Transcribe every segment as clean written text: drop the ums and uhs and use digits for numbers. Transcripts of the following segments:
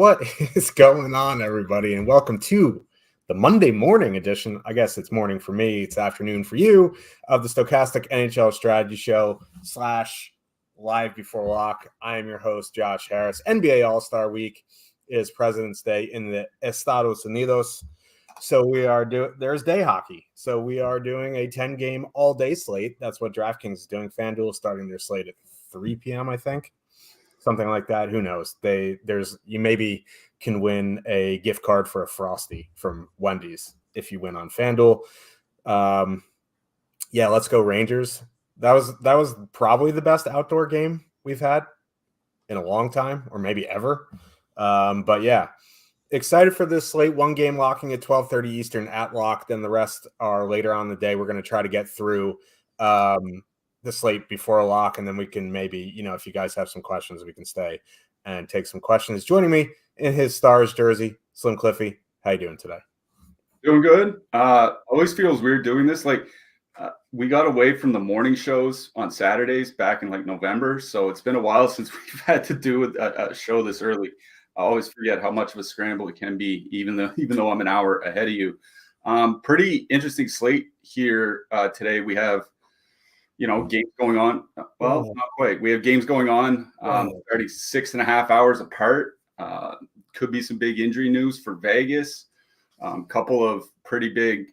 What is going on, everybody? And welcome to the Monday morning edition. I guess it's morning for me. It's afternoon for you of the Stochastic NHL Strategy Show / live before lock. I am your host, Josh Harris. NBA All-Star Week is President's Day in the Estados Unidos. So there's day hockey. So we are doing a 10-game all-day slate. That's what DraftKings is doing. FanDuel is starting their slate at 3 p.m., I think. Something like that. Who knows? You maybe can win a gift card for a Frosty from Wendy's if you win on FanDuel. Yeah, let's go Rangers. That was probably the best outdoor game we've had in a long time, or maybe ever. But yeah, excited for this slate. One game locking at 12:30 Eastern at lock. Then the rest are later on in the day. We're going to try to get through the slate before a lock, and then we can maybe, if you guys have some questions, we can stay and take some questions. Joining me in his Stars jersey, Slim Cliffy. How you doing today? Doing good. Always feels weird doing this. We got away from the morning shows on Saturdays back in November, so it's been a while since we've had to do a show this early. I always forget how much of a scramble it can be, even though I'm an hour ahead of you. Pretty interesting slate here today. We have games going on. Well, not quite. We have games going on already 6.5 hours apart. Could be some big injury news for Vegas. Couple of pretty big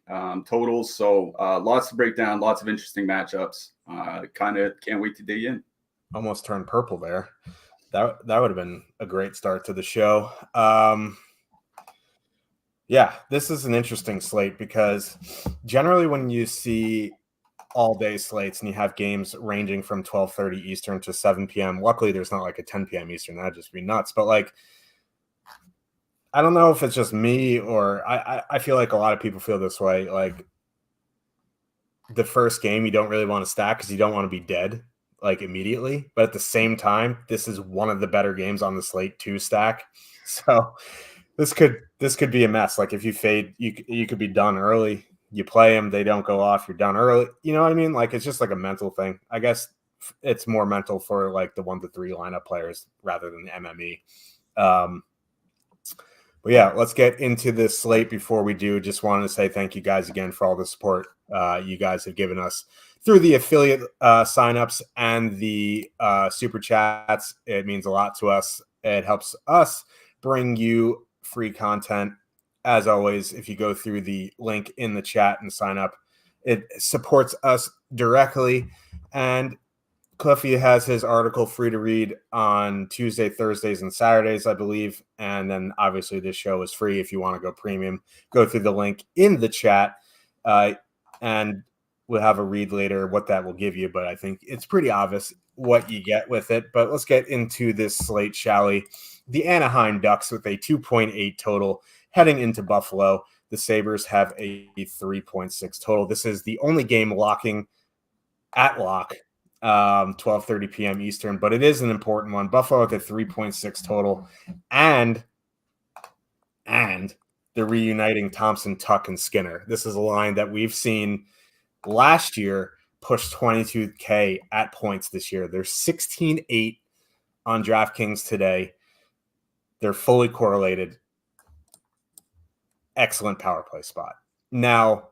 totals. So lots to break down, lots of interesting matchups. Kind of can't wait to dig in. Almost turned purple there. That would have been a great start to the show. Yeah, this is an interesting slate because generally when you see all-day slates and you have games ranging from 12:30 Eastern to 7 p.m. Luckily, there's not like a 10 p.m. Eastern. That'd just be nuts. But I don't know if it's just me or I feel like a lot of people feel this way. Like the first game, you don't really want to stack because you don't want to be dead immediately. But at the same time, this is one of the better games on the slate to stack. So this could be a mess. Like if you fade, you could be done early. You play them, they don't go off, you're done early. You know what I mean? It's just a mental thing. I guess it's more mental for the 1 to 3 lineup players rather than MME. But yeah, let's get into this slate. Before we do, just wanted to say thank you guys again for all the support you guys have given us through the affiliate signups and the super chats. It means a lot to us. It helps us bring you free content. As always, if you go through the link in the chat and sign up, it supports us directly. And Cliffy has his article free to read on Tuesday, Thursdays, and Saturdays, I believe. And then obviously this show is free. If you want to go premium, go through the link in the chat. And we'll have a read later what that will give you. But I think it's pretty obvious what you get with it. But let's get into this slate, shall we? The Anaheim Ducks with a 2.8 total. Heading into Buffalo, the Sabres have a 3.6 total. This is the only game locking at lock, 12:30 p.m. Eastern, but it is an important one. Buffalo with a 3.6 total, and they're reuniting Thompson, Tuck, and Skinner. This is a line that we've seen last year push 22K at points this year. They're 16-8 on DraftKings today. They're fully correlated. Excellent power play spot. Now,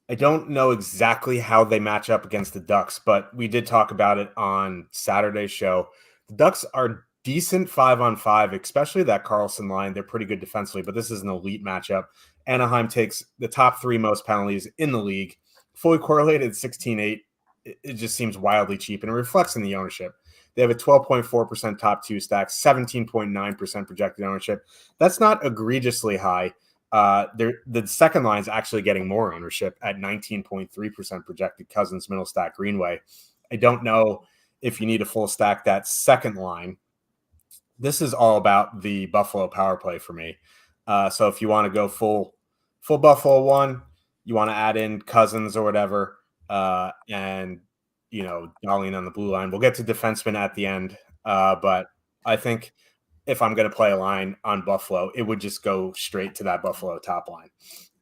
I don't know exactly how they match up against the Ducks, but we did talk about it on Saturday's show. The Ducks are decent 5-on-5, especially that Carlson line. They're pretty good defensively, but this is an elite matchup. Anaheim takes the top 3 most penalties in the league. Fully correlated 16-8. It just seems wildly cheap, and it reflects in the ownership. They have a 12.4% top 2 stack, 17.9% projected ownership. That's not egregiously high. The second line is actually getting more ownership at 19.3% projected. Cousins, middle stack, Greenway. I don't know if you need a full stack that second line. This is all about the Buffalo power play for me. So if you want to go full Buffalo one, you want to add in Cousins or whatever, and Darlene on the blue line. We'll get to defensemen at the end, but I think if I'm going to play a line on Buffalo, it would just go straight to that Buffalo top line.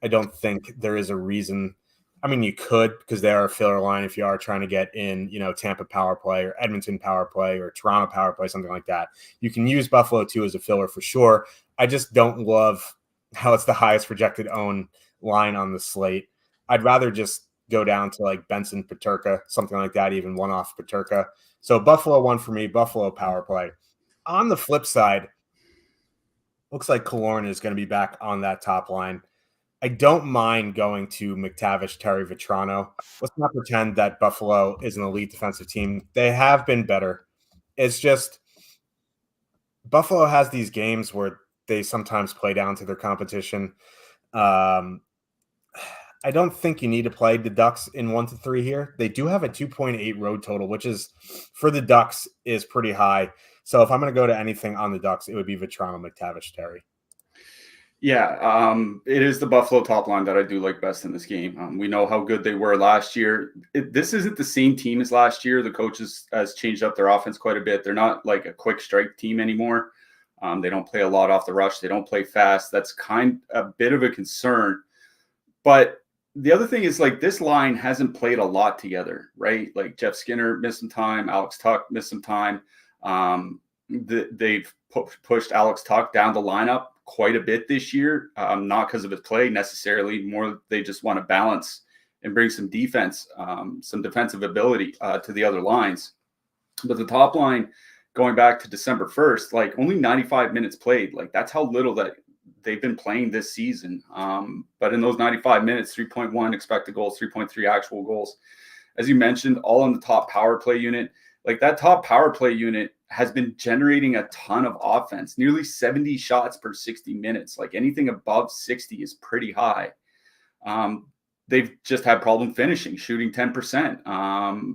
I don't think there is a reason I mean, you could, because they are a filler line if you are trying to get in, Tampa power play or Edmonton power play or Toronto power play, something like that. You can use Buffalo too as a filler for sure. I just don't love how it's the highest projected own line on the slate. I'd rather just go down to like Benson Paterka, something like that, even one off Paterka. So Buffalo one for me, Buffalo power play. On the flip side, looks like Killorn is going to be back on that top line. I don't mind going to McTavish, Terry, Vetrano. Let's not pretend that Buffalo is an elite defensive team. They have been better. It's just Buffalo has these games where they sometimes play down to their competition. Um, I don't think you need to play the Ducks in 1-3 here. They do have a 2.8 road total, which is for the Ducks is pretty high. So if I'm going to go to anything on the Ducks, it would be Vetrano, McTavish, Terry. Yeah, it is the Buffalo top line that I do like best in this game. We know how good they were last year. This isn't the same team as last year. The coaches has changed up their offense quite a bit. They're not like a quick strike team anymore. They don't play a lot off the rush. They don't play fast. That's a bit of a concern. But the other thing is like this line hasn't played a lot together, right? Like Jeff Skinner missed some time. Alex Tuck missed some time. They've pushed Alex Tuck down the lineup quite a bit this year, not because of his play necessarily. More they just want to balance and bring some defense, some defensive ability to the other lines. But the top line, going back to December 1st, like only 95 minutes played. Like that's how little that they've been playing this season. But in those 95 minutes, 3.1 expected goals, 3.3 actual goals. As you mentioned, all in the top power play unit. Like that top power play unit has been generating a ton of offense, nearly 70 shots per 60 minutes. Like anything above 60 is pretty high. They've just had problem finishing, shooting 10%.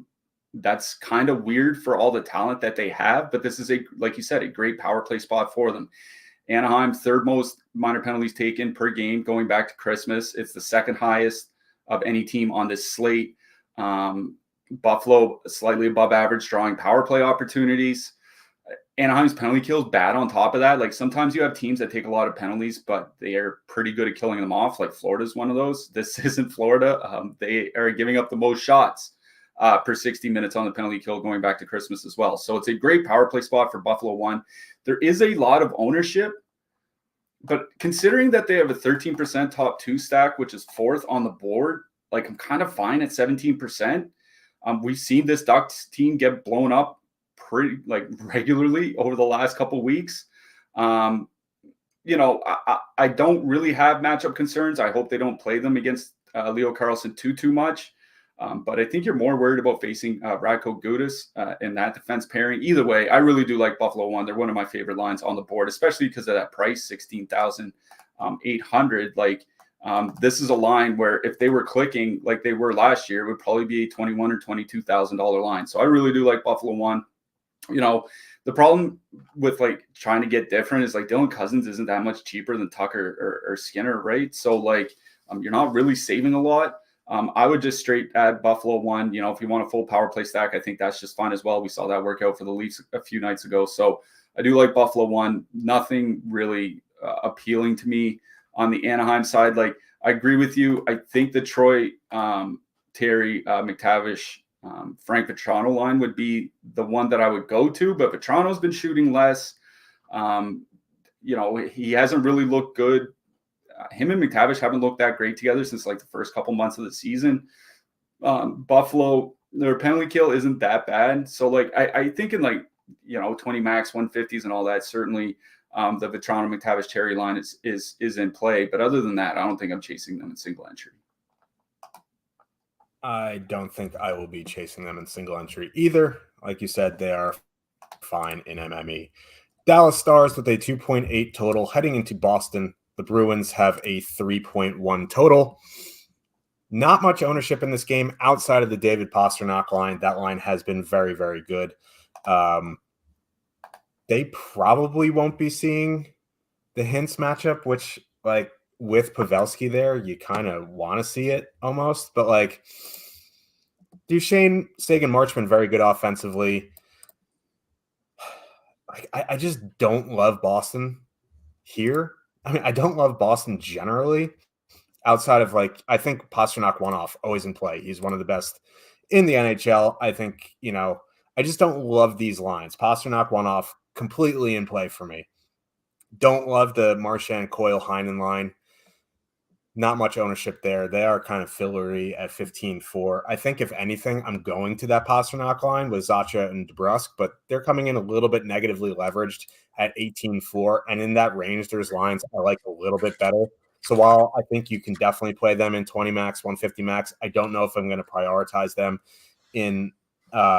That's kind of weird for all the talent that they have, but this is like you said, a great power play spot for them. Anaheim, third most minor penalties taken per game going back to Christmas. It's the second highest of any team on this slate. Buffalo, slightly above average, drawing power play opportunities. Anaheim's penalty kill is bad on top of that. Like sometimes you have teams that take a lot of penalties, but they are pretty good at killing them off. Like Florida's one of those. This isn't Florida. They are giving up the most shots per 60 minutes on the penalty kill going back to Christmas as well. So it's a great power play spot for Buffalo one. There is a lot of ownership, but considering that they have a 13% top two stack, which is fourth on the board, like I'm kind of fine at 17%. We've seen this Ducks team get blown up pretty like regularly over the last couple of weeks. I don't really have matchup concerns. I hope they don't play them against Leo Carlsson too much. But I think you're more worried about facing Radko Gudas in that defense pairing. Either way, I really do like Buffalo one. They're one of my favorite lines on the board, especially because of that price, 16,800. Like this is a line where if they were clicking like they were last year, it would probably be a $21,000 or $22,000 line. So I really do like Buffalo one. The problem with like trying to get different is like Dylan Cousins isn't that much cheaper than Tucker or Skinner, right? So like you're not really saving a lot. I would just straight add Buffalo one. If you want a full power play stack, I think that's just fine as well. We saw that work out for the Leafs a few nights ago. So I do like Buffalo one. Nothing really appealing to me on the Anaheim side. Like I agree with you. I think the Troy, Terry, McTavish, Frank Vetrano line would be the one that I would go to, but Vetrano's been shooting less. He hasn't really looked good. Him and McTavish haven't looked that great together since like the first couple months of the season. Buffalo, their penalty kill isn't that bad. So like, I think in like, 20 max 150s and all that, certainly the Vetrano McTavish Terry line is in play. But other than that, I don't think I'm chasing them in single entry. I don't think I will be chasing them in single entry either. Like you said, they are fine in MME. Dallas Stars with a 2.8 total heading into Boston. The Bruins have a 3.1 total. Not much ownership in this game outside of the David Pastrnak line. That line has been very, very good. They probably won't be seeing the Hintz matchup, which like with Pavelski there, you kind of want to see it almost. But like Duchesne, Sagan, Marchman, very good offensively. I just don't love Boston here. I mean, I don't love Boston generally. outside of I think Pastrnak one-off, always in play. He's one of the best in the NHL. I think, I just don't love these lines. Pastrnak one-off, completely in play for me. Don't love the Marchand, Coyle, Heinen line. Not much ownership there. They are kind of fillery at 15-4. I think if anything, I'm going to that Pastrnak line with Zacha and DeBrusk, but they're coming in a little bit negatively leveraged at 18-4. And in that range, there's lines I like a little bit better. So while I think you can definitely play them in 20 max, 150 max, I don't know if I'm going to prioritize them in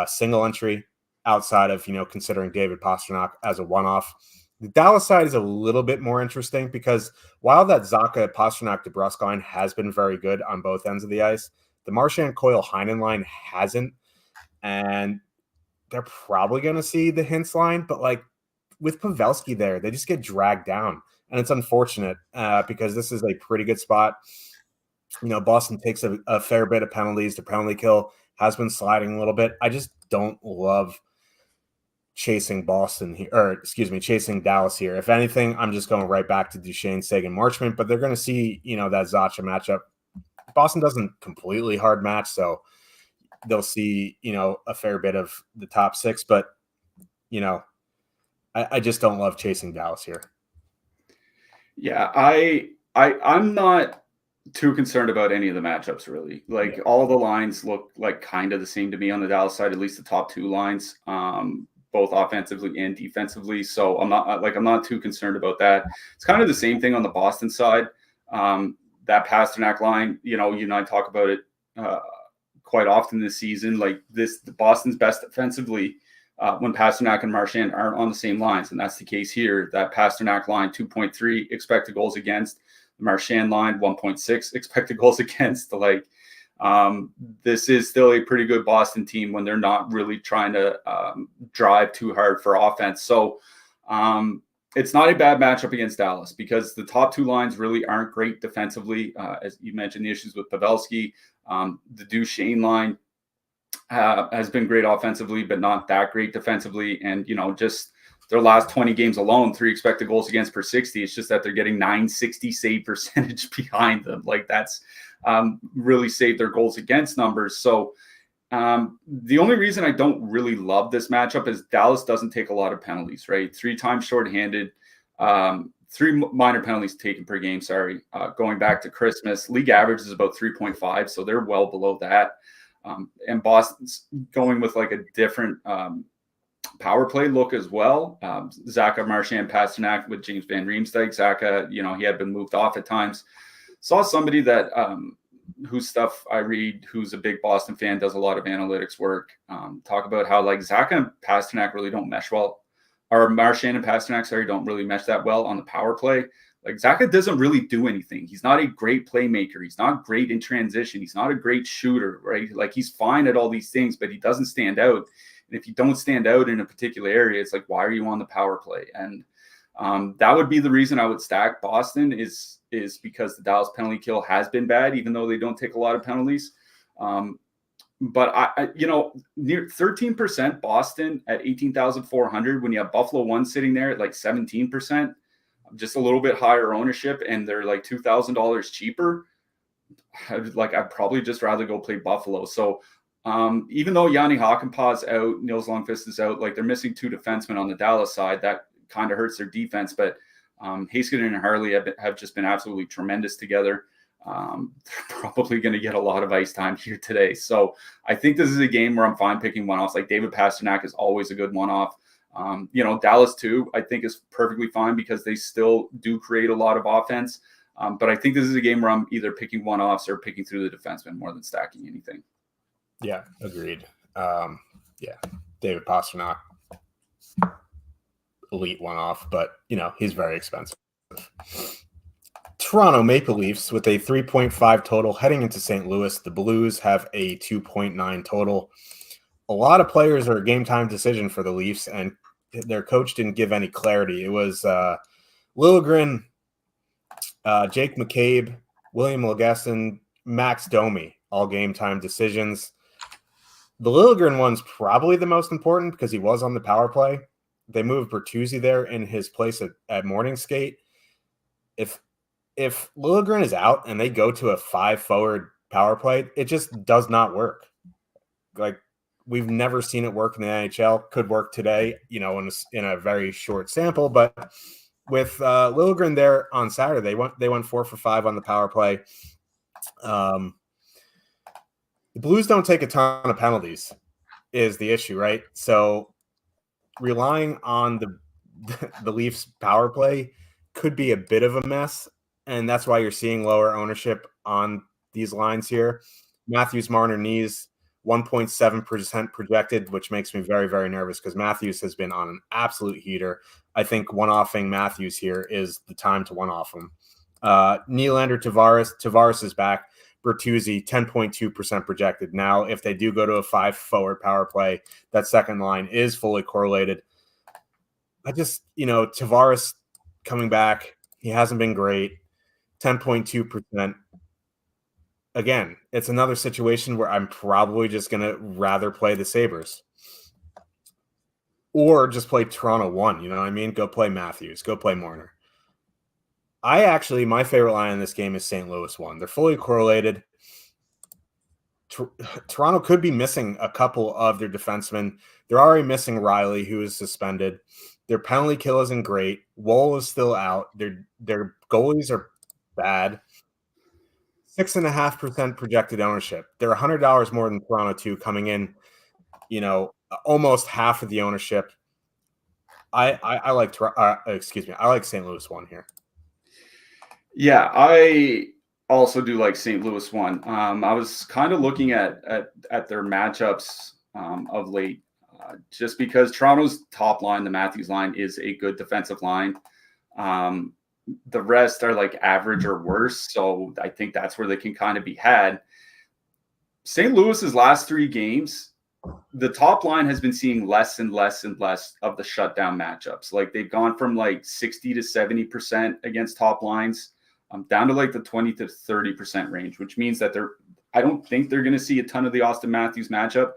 single entry outside of, considering David Pastrnak as a one-off. The Dallas side is a little bit more interesting because while that Zacha, Pastrnak, DeBrusk line has been very good on both ends of the ice, the Marchand, Coyle, Heinen line hasn't. And they're probably going to see the Hintz line, but with Pavelski there, they just get dragged down. And it's unfortunate because this is a pretty good spot. Boston takes a fair bit of penalties. The penalty kill has been sliding a little bit. I just don't love chasing chasing Dallas here. If anything, I'm just going right back to Duchesne, Sagan, Marchment, but they're going to see, that Zacha matchup. Boston doesn't completely hard match, so they'll see, a fair bit of the top six, but, I just don't love chasing Dallas here. Yeah, I'm not too concerned about any of the matchups, really. All the lines look like kind of the same to me on the Dallas side, at least the top two lines. Both offensively and defensively. So I'm not too concerned about that. It's kind of the same thing on the Boston side. That Pastrnak line, you and I talk about it quite often this season. Boston's best defensively when Pastrnak and Marchand aren't on the same lines. And that's the case here. That Pastrnak line, 2.3 expected goals against. The Marchand line, 1.6 expected goals against. This is still a pretty good Boston team when they're not really trying to drive too hard for offense. So it's not a bad matchup against Dallas because the top two lines really aren't great defensively. As you mentioned, the issues with Pavelski. The Duchesne line has been great offensively, but not that great defensively. And, just their last 20 games alone, 3 expected goals against per 60. It's just that they're getting 960 save percentage behind them. That's really saved their goals against numbers. So the only reason I don't really love this matchup is Dallas doesn't take a lot of penalties, right? 3 times shorthanded, 3 minor penalties taken per game. Going back to Christmas, league average is about 3.5. So they're well below that. And Boston's going with a different power play look as well. Zacha, Marchand, Pastrnak with James Van Riemsdyk. Zacha, he had been moved off at times. Saw somebody that whose stuff I read, who's a big Boston fan, does a lot of analytics work, talk about how Zacha and Pastrnak really don't mesh well, or Marchand and Pastrnak, don't really mesh that well on the power play. Zacha doesn't really do anything. He's not a great playmaker. He's not great in transition. He's not a great shooter, right? He's fine at all these things, but he doesn't stand out. And if you don't stand out in a particular area, it's why are you on the power play? And that would be the reason I would stack Boston is because the Dallas penalty kill has been bad, even though they don't take a lot of penalties. But I near 13% Boston at 18,400 when you have Buffalo 1 sitting there at 17%, just a little bit higher ownership, and they're $2,000 cheaper. I'd probably just rather go play Buffalo. So even though Yanni Hakanpää's out, Nils Lundqvist is out, they're missing 2 defensemen on the Dallas side. That kind of hurts their defense, but Heiskanen and Harley have just been absolutely tremendous together. They're probably going to get a lot of ice time here today. So I think this is a game where I'm fine picking one-offs. David Pastrnak is always a good one-off. Dallas too, I think is perfectly fine because they still do create a lot of offense. But I think this is a game where I'm either picking one-offs or picking through the defenseman more than stacking anything. Yeah, agreed. David Pastrnak, elite one-off, but he's very expensive. Toronto Maple Leafs with a 3.5 total heading into St. Louis. The Blues have a 2.9 total. A lot of players are a game time decision for the Leafs, and their coach didn't give any clarity. It was Liljegren, Jake McCabe, William Lagesson, Max Domi, all game time decisions. The Liljegren one's probably the most important because he was on the power play. They moved Bertuzzi there in his place at morning skate. If if Liljegren is out and they go to a 5-forward power play, it just does not work. Like, we've never seen it work in the NHL. Could work today, in a very short sample. But with Liljegren there on Saturday, they went 4 for 5 on the power play. The Blues don't take a ton of penalties is the issue, right? So relying on the Leafs power play could be a bit of a mess, and that's why you're seeing lower ownership on these lines here. Matthews, Marner, Knees, 1.7% projected, which makes me very, very nervous because Matthews has been on an absolute heater. I think one-offing Matthews here is the time to one-off him. Nylander, Tavares is back. Bertuzzi, 10.2% projected. Now, if they do go to a 5-forward power play, that second line is fully correlated. I just, Tavares coming back, he hasn't been great. 10.2%. Again, it's another situation where I'm probably just going to rather play the Sabres. Or just play Toronto 1, you know what I mean? Go play Matthews, go play Marner. My favorite line in this game is St. Louis 1. They're fully correlated. Toronto could be missing a couple of their defensemen. They're already missing Riley, who is suspended. Their penalty kill isn't great. Woll is still out. Their goalies are bad. 6.5% projected ownership. They're $100 more than Toronto 2, coming in, almost half of the ownership. I like St. Louis 1 here. Yeah, I also do like St. Louis 1. I was kind of looking at their matchups of late, just because Toronto's top line, the Matthews line, is a good defensive line. The rest are like average or worse, so I think that's where they can kind of be had. St. Louis's last 3 games, the top line has been seeing less and less and less of the shutdown matchups. Like, they've gone from like 60 to 70% against top lines, down to like the 20 to 30% range, which means that I don't think they're going to see a ton of the Austin Matthews matchup.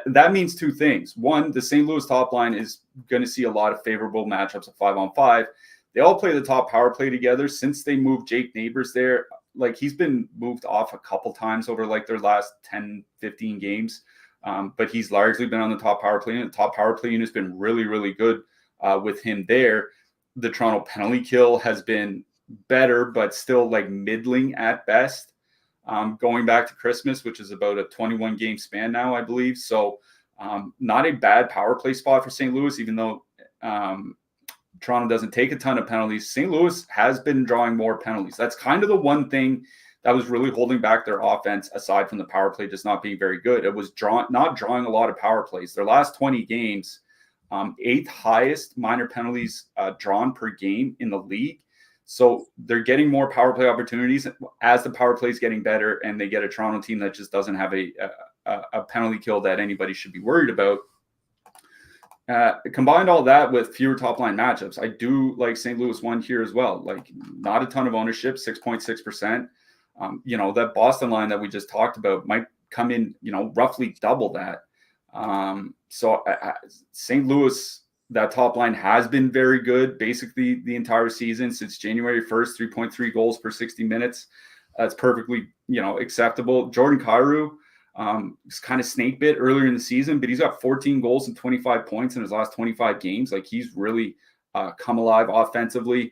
That means 2 things. One, the St. Louis top line is going to see a lot of favorable matchups of 5-on-5. They all play the top power play together since they moved Jake Neighbors there. Like, he's been moved off a couple times over like their last 10, 15 games. But he's largely been on the top power play, and the top power play unit has been really, really good with him there. The Toronto penalty kill has been better, but still like middling at best, going back to Christmas, which is about a 21 game span now, I believe. So not a bad power play spot for St. Louis, even though Toronto doesn't take a ton of penalties. St. Louis has been drawing more penalties. That's kind of the one thing that was really holding back their offense, aside from the power play just not being very good. It was not drawing a lot of power plays. Their last 20 games, 8th highest minor penalties drawn per game in the league. So they're getting more power play opportunities as the power play is getting better, and they get a Toronto team that just doesn't have a penalty kill that anybody should be worried about. Combined all that with fewer top line matchups, I do like St. Louis 1 here as well. Like, not a ton of ownership, 6.6%. That Boston line that we just talked about might come in, roughly double that. So St. Louis, that top line has been very good basically the entire season since January 1st, 3.3 goals per 60 minutes. That's perfectly, acceptable. Jordan Kyrou was kind of snake bit earlier in the season, but he's got 14 goals and 25 points in his last 25 games. Like, he's really come alive offensively.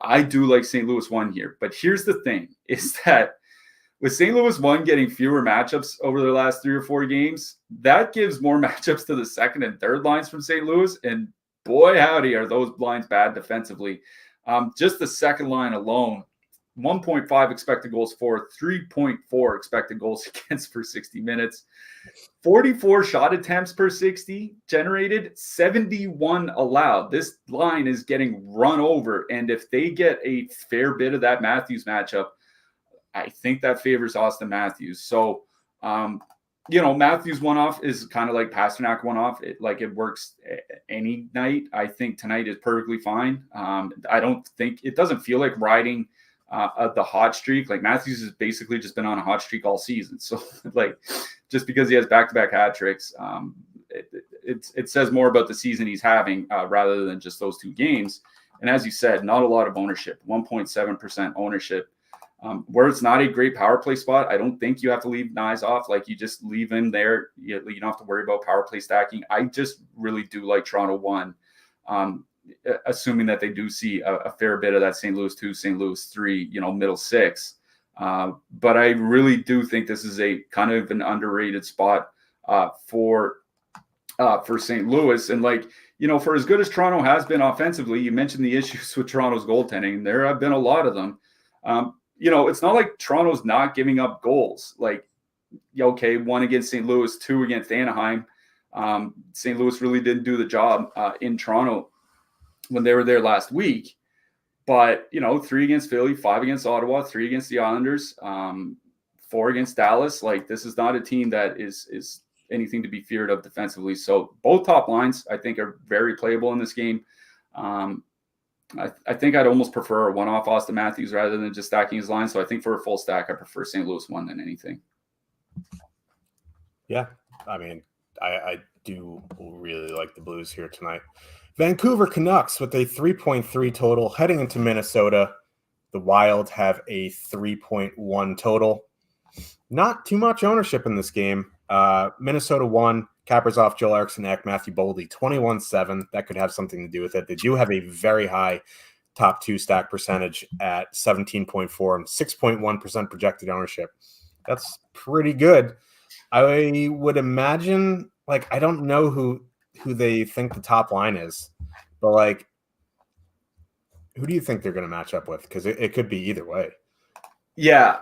I do like St. Louis 1 here, but here's the thing, is that with St. Louis 1 getting fewer matchups over their last 3 or 4 games, that gives more matchups to the second and third lines from St. Louis, and boy, howdy, are those lines bad defensively. Just the second line alone, 1.5 expected goals for, 3.4 expected goals against per 60 minutes, 44 shot attempts per 60 generated, 71 allowed. This line is getting run over, and if they get a fair bit of that Matthews matchup, I think that favors Austin Matthews. So, Matthews one-off is kind of like Pasternak one-off. It works any night. I think tonight is perfectly fine. I don't think it doesn't feel like riding the hot streak. Like, Matthews has basically just been on a hot streak all season. So, just because he has back-to-back hat tricks, it says more about the season he's having rather than just those 2 games. And as you said, not a lot of ownership, 1.7% ownership. Where it's not a great power play spot, I don't think you have to leave Nyes off. Like, you just leave him there. You don't have to worry about power play stacking. I just really do like Toronto 1, assuming that they do see a fair bit of that St. Louis 2, St. Louis 3, middle 6. But I really do think this is a kind of an underrated spot for St. Louis. And for as good as Toronto has been offensively, you mentioned the issues with Toronto's goaltending. There have been a lot of them. It's not like Toronto's not giving up goals. Like, okay, 1 against St. Louis, 2 against Anaheim. St. Louis really didn't do the job in Toronto when they were there last week. But, 3 against Philly, 5 against Ottawa, 3 against the Islanders, 4 against Dallas. Like, this is not a team that is anything to be feared of defensively. So both top lines, I think, are very playable in this game. I think I'd almost prefer a one-off Austin Matthews rather than just stacking his line. So I think for a full stack, I prefer St. Louis 1 than anything. Yeah, I mean, I do really like the Blues here tonight. Vancouver Canucks with a 3.3 total heading into Minnesota. The Wild have a 3.1 total. Not too much ownership in this game. Minnesota 1, Kaprizov, Joel Eriksson Ek, Matthew Boldy, 21-7. That could have something to do with it. They do have a very high top 2 stack percentage at 17.4 and 6.1% projected ownership. That's pretty good. I would imagine, I don't know who they think the top line is, but who do you think they're going to match up with? Because it could be either way. Yeah.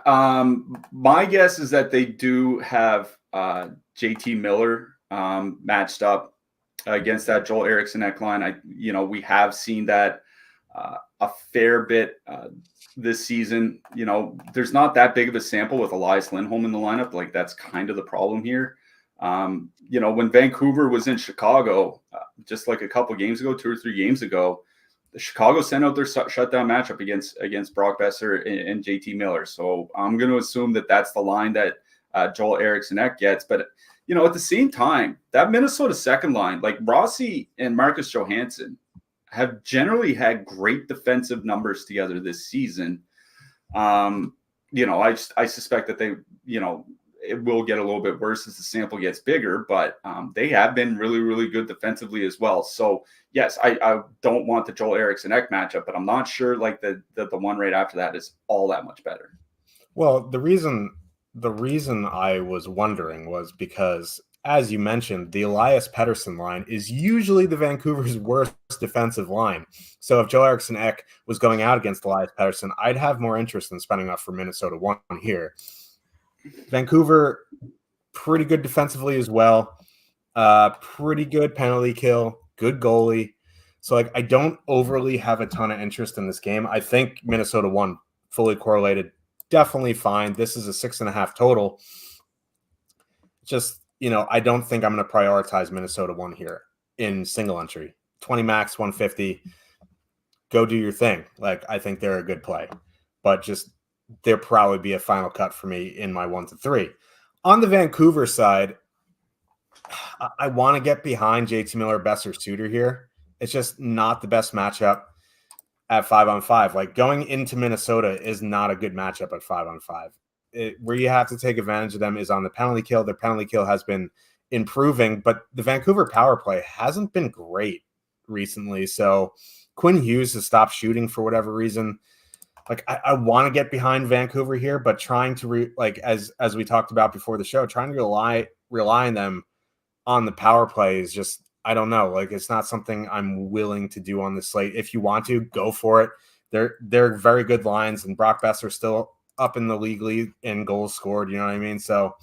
My guess is that they do have JT Miller matched up against that Joel Eriksson Ek line. We have seen that a fair bit this season. There's not that big of a sample with Elias Lindholm in the lineup. That's kind of the problem here. When Vancouver was in Chicago, just a couple games ago, 2 or 3 games ago, Chicago sent out their shutdown matchup against Brock Besser and JT Miller. So I'm going to assume that that's the line that Joel Eriksson Ek gets. But, at the same time, that Minnesota second line, Rossi and Marcus Johansson, have generally had great defensive numbers together this season. I suspect that they, it will get a little bit worse as the sample gets bigger, but they have been really, really good defensively as well. So yes, I don't want the Joel Eriksson Ek matchup, but I'm not sure the one right after that is all that much better. Well, the reason I was wondering was because, as you mentioned, the Elias Pettersson line is usually the Vancouver's worst defensive line. So if Joel Eriksson Ek was going out against Elias Pettersson, I'd have more interest in spending up for Minnesota 1 here. Vancouver, pretty good defensively as well. Pretty good penalty kill, good goalie. So I don't overly have a ton of interest in this game. I think Minnesota 1 fully correlated, definitely fine. This is a 6.5 total. Just, I don't think I'm going to prioritize Minnesota 1 here in single entry. 20 max, 150. Go do your thing. I think they're a good play. But just there'll probably be a final cut for me in my 1 to 3. On the Vancouver side, I want to get behind JT Miller, Besser, Suter here. It's just not the best matchup at 5-on-5. Going into Minnesota is not a good matchup at 5-on-5. Where you have to take advantage of them is on the penalty kill. Their penalty kill has been improving, but the Vancouver power play hasn't been great recently. So Quinn Hughes has stopped shooting for whatever reason. I want to get behind Vancouver here, but trying to as we talked about before the show, trying to rely on them on the power play is just, I don't know. It's not something I'm willing to do on the slate. If you want to, go for it. They're very good lines, and Brock Besser still up in the league in goals scored. You know what I mean? So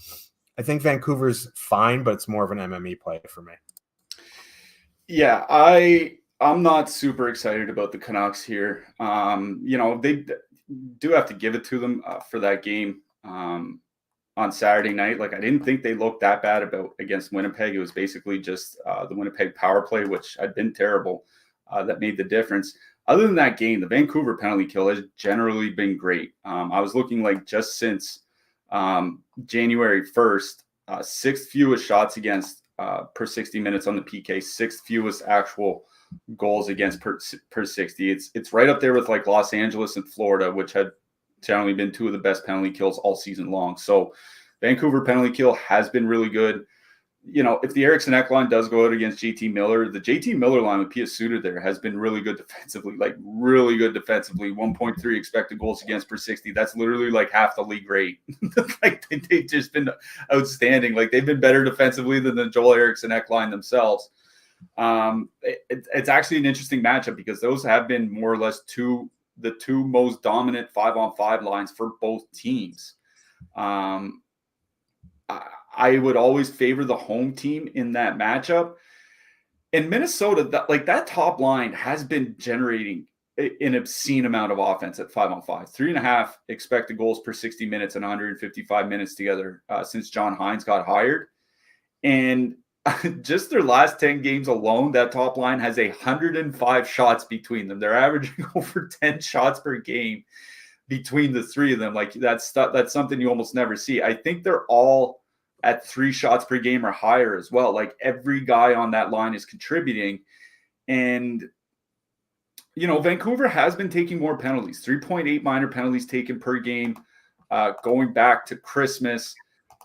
I think Vancouver's fine, but it's more of an MME play for me. Yeah, I'm not super excited about the Canucks here. They do have to give it to them for that game on Saturday night. I didn't think they looked that bad against Winnipeg. It was basically just the Winnipeg power play, which had been terrible, that made the difference. Other than that game, the Vancouver penalty kill has generally been great. I was looking just since January 1st, 6th fewest shots against per 60 minutes on the PK, 6th fewest actual goals against per 60. It's right up there with like Los Angeles and Florida, which had generally been two of the best penalty kills all season long. So Vancouver penalty kill has been really good. You know, if the Eriksson Ek line does go out against JT Miller, the JT Miller line with Pia Suter there has been really good defensively, like really good defensively. 1.3 expected goals against per 60. That's literally like half the league rate. Like they've just been outstanding. Like they've been better defensively than the Joel Eriksson Ek line themselves. It's actually an interesting matchup because those have been more or less the two most dominant 5-on-5 lines for both teams. I would always favor the home team in that matchup. In Minnesota, that top line has been generating an obscene amount of offense at 5-on-5. 3.5 expected goals per 60 minutes and 155 minutes together since John Hines got hired. And just their last 10 games alone, that top line has 105 shots between them. They're averaging over 10 shots per game between the three of them. Like that's something you almost never see. I think they're all at 3 shots per game or higher as well. Like every guy on that line is contributing. And, you know, Vancouver has been taking more penalties, 3.8 minor penalties taken per game, going back to Christmas.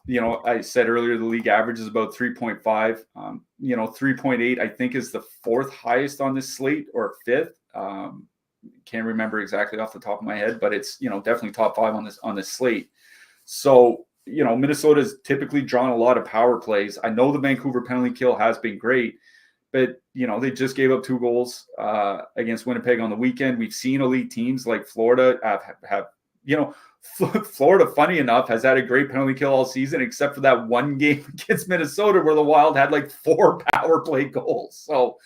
You know, I said earlier, the league average is about 3.5. 3.8, I think, is the 4th highest on this slate, or 5th. Can't remember exactly off the top of my head, but it's, you know, definitely top 5 on this slate. So, you know, Minnesota's typically drawn a lot of power plays. I know the Vancouver penalty kill has been great, but, you know, they just gave up 2 goals against Winnipeg on the weekend. We've seen elite teams like Florida have Florida, funny enough, has had a great penalty kill all season, except for that one game against Minnesota where the Wild had like 4 power play goals. So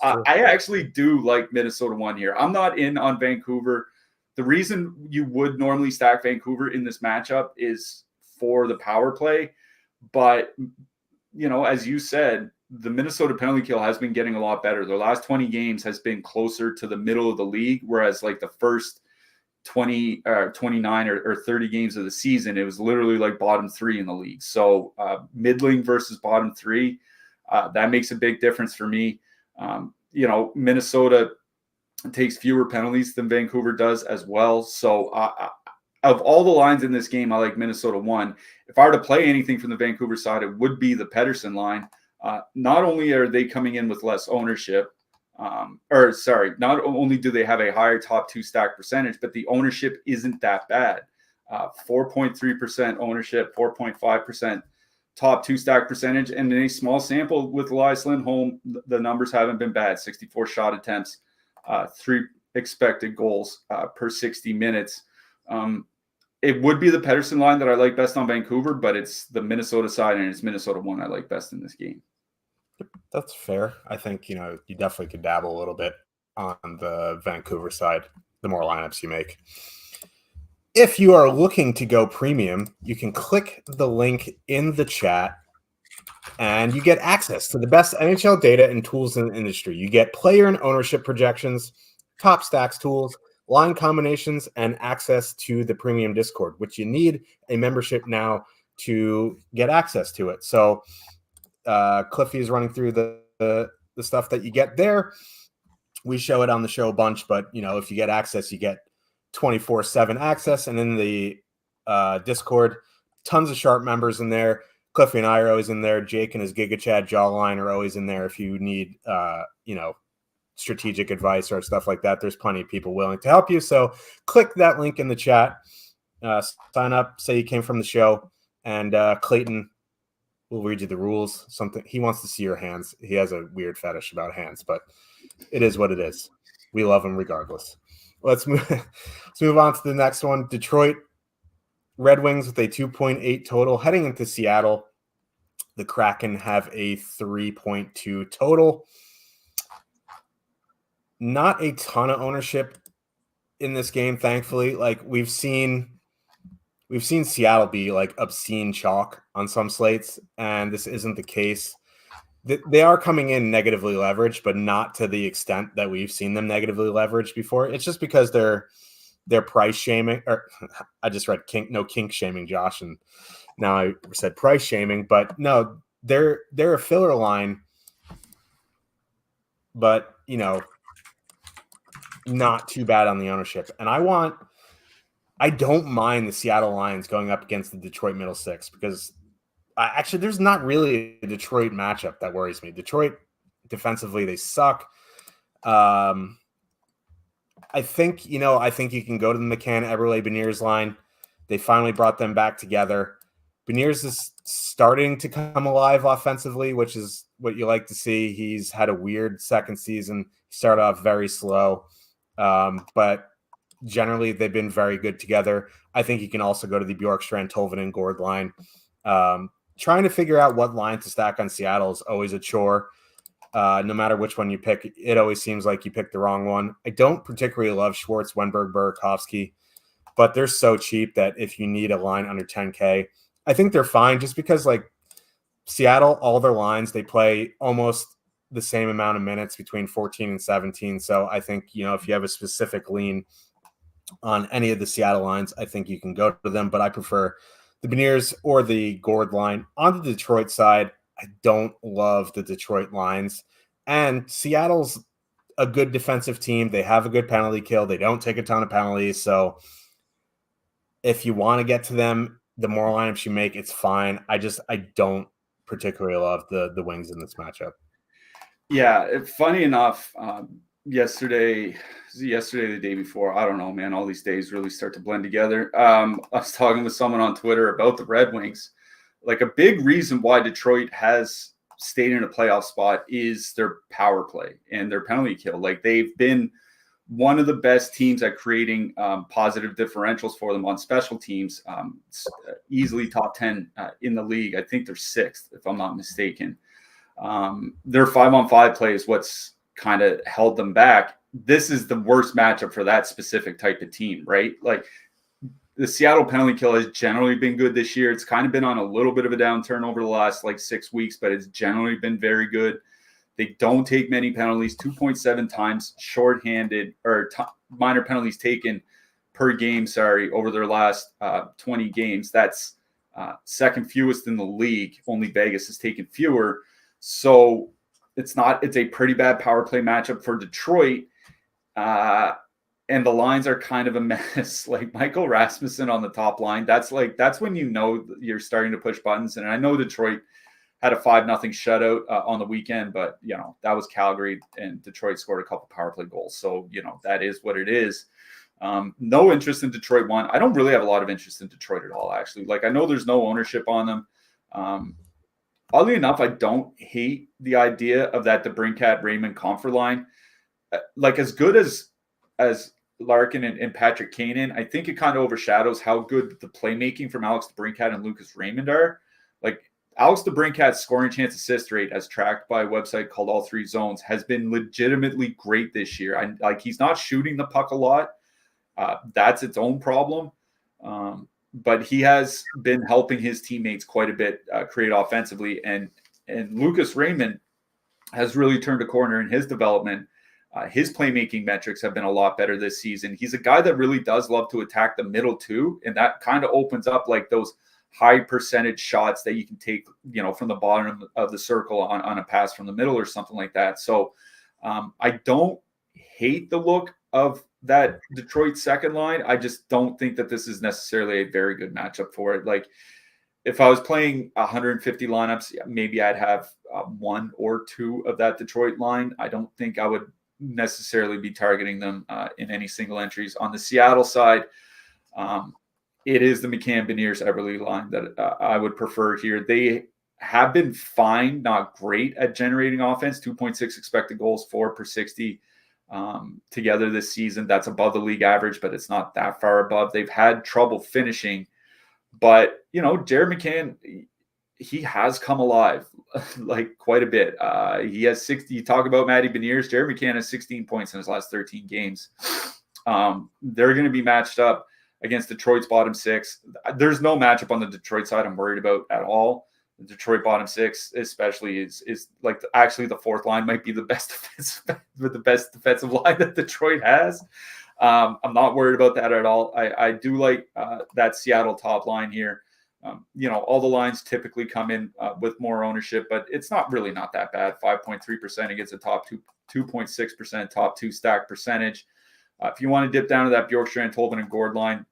I actually do like Minnesota 1 here. I'm not in on Vancouver. The reason you would normally stack Vancouver in this matchup is for the power play. But, you know, as you said, the Minnesota penalty kill has been getting a lot better. Their last 20 games has been closer to the middle of the league, whereas like the first 20 or 29 or 30 games of the season, it was literally like bottom 3 in the league. So middling versus bottom 3, that makes a big difference for me. You know, Minnesota takes fewer penalties than Vancouver does as well. So of all the lines in this game, I like Minnesota 1. If I were to play anything from the Vancouver side, it would be the Pettersson line. Not only are they coming in with less ownership, not only do they have a higher top 2 stack percentage, but the ownership isn't that bad. 4.3% ownership, 4.5% top 2 stack percentage. And in a small sample with Elias Lindholm, the numbers haven't been bad. 64 shot attempts, 3 expected goals per 60 minutes. It would be the Pettersson line that I like best on Vancouver, but it's the Minnesota side and it's Minnesota 1 I like best in this game. That's fair. I think, you know, you definitely could dabble a little bit on the Vancouver side, the more lineups you make. If you are looking to go premium, you can click the link in the chat and you get access to the best NHL data and tools in the industry. You get player and ownership projections, top stacks tools, line combinations, and access to the premium Discord, which you need a membership now to get access to it. So Cliffy is running through the stuff that you get there. We show it on the show a bunch, but, you know, if you get access, you get 24/7 access. And in the Discord, tons of sharp members in there. Cliffy and I are always in there. Jake and his Giga Chad Jawline are always in there. If you need, strategic advice or stuff like that, there's plenty of people willing to help you. So click that link in the chat, sign up, say you came from the show, and Clayton will read you the rules. Something he wants to see your hands. He has a weird fetish about hands, but it is what it is. We love him regardless. Let's move on to the next one. Detroit Red Wings with a 2.8 total heading into Seattle. The Kraken have a 3.2 total. Not a ton of ownership in this game, thankfully. Like we've seen Seattle be like obscene chalk on some slates, and this isn't the case. They are coming in negatively leveraged, but not to the extent that we've seen them negatively leveraged before. It's just because they're price shaming, or I just read kink shaming, Josh, and now I said price shaming, but no, they're a filler line. But not too bad on the ownership. And I don't mind the Seattle Lions going up against the Detroit Middle Six because actually there's not really a Detroit matchup that worries me. Detroit defensively, they suck. I think you can go to the McCann, Eberle, Beniers line. They finally brought them back together. Beniers is starting to come alive offensively, which is what you like to see. He's had a weird second season. He started off very slow, but generally they've been very good together. I think you can also go to the Bjorkstrand, Tolvanen, Gord line. Trying to figure out what line to stack on Seattle is always a chore. No matter which one you pick, it always seems like you picked the wrong one. I don't particularly love Schwartz, Wenberg, Burakovsky, but they're so cheap that if you need a line under 10K, I think they're fine just because like Seattle, all their lines, they play almost the same amount of minutes between 14 and 17. So I think, if you have a specific lean on any of the Seattle lines, I think you can go to them, but I prefer the Beniers or the Gord line. On the Detroit side, I don't love the Detroit lines. And Seattle's a good defensive team. They have a good penalty kill. They don't take a ton of penalties. So if you want to get to them, the more lineups you make, it's fine. I don't particularly love the Wings in this matchup. Yeah, funny enough, yesterday, the day before, I don't know, man, all these days really start to blend together. I was talking with someone on Twitter about the Red Wings. Like a big reason why Detroit has stayed in a playoff spot is their power play and their penalty kill. Like they've been one of the best teams at creating positive differentials for them on special teams, easily top 10 in the league. I think they're 6th, if I'm not mistaken. Their 5-on-5 play is what's kind of held them back. This is the worst matchup for that specific type of team, right? Like the Seattle penalty kill has generally been good this year. It's kind of been on a little bit of a downturn over the last 6 weeks, but it's generally been very good. They don't take many penalties, 2.7 times shorthanded or minor penalties taken per game, over their last 20 games. That's second fewest in the league. Only Vegas has taken fewer. So it's a pretty bad power play matchup for Detroit. And the lines are kind of a mess. Like Michael Rasmussen on the top line, that's when you're starting to push buttons. And I know Detroit had a 5-0 shutout on the weekend, but that was Calgary and Detroit scored a couple power play goals. So that is what it is. No interest in Detroit one. I don't really have a lot of interest in Detroit at all, actually. Like I know there's no ownership on them. Oddly enough, I don't hate the idea of that DeBrincat Raymond Comfer line. Like as good as Larkin and Patrick Kanan, I think it kind of overshadows how good the playmaking from Alex DeBrincat and Lucas Raymond are. Like Alex DeBrincat's scoring chance assist rate, as tracked by a website called All Three Zones, has been legitimately great this year. He's not shooting the puck a lot. That's its own problem. But he has been helping his teammates quite a bit create offensively. And Lucas Raymond has really turned a corner in his development. His playmaking metrics have been a lot better this season. He's a guy that really does love to attack the middle too. And that kind of opens up those high percentage shots that you can take, from the bottom of the circle on a pass from the middle or something like that. So I don't hate the look of that Detroit second line. I just don't think that this is necessarily a very good matchup for it. Like if I was playing 150 lineups, maybe I'd have 1 or 2 of that Detroit line. I don't think I would necessarily be targeting them in any single entries. On the Seattle side, it is the McCann, Beniers, Eberle line that I would prefer here. They have been fine, not great at generating offense. 2.6 expected goals, 4 per 60 together this season. That's above the league average, but it's not that far above. They've had trouble finishing, but Jared McCann, he has come alive quite a bit. He has 60. You talk about Matty Beniers. Jared McCann has 16 points in his last 13 games. They're going to be matched up against Detroit's bottom 6. There's no matchup on the Detroit side I'm worried about at all. The Detroit bottom 6, especially, is actually the fourth line might be the best defensive line that Detroit has. I'm not worried about that at all. I do like that Seattle top line here. All the lines typically come in with more ownership, but it's not that bad. 5.3% against a top 2.6% top 2 stack percentage. If you want to dip down to that Bjorkstrand, Tolvin, and Gord line,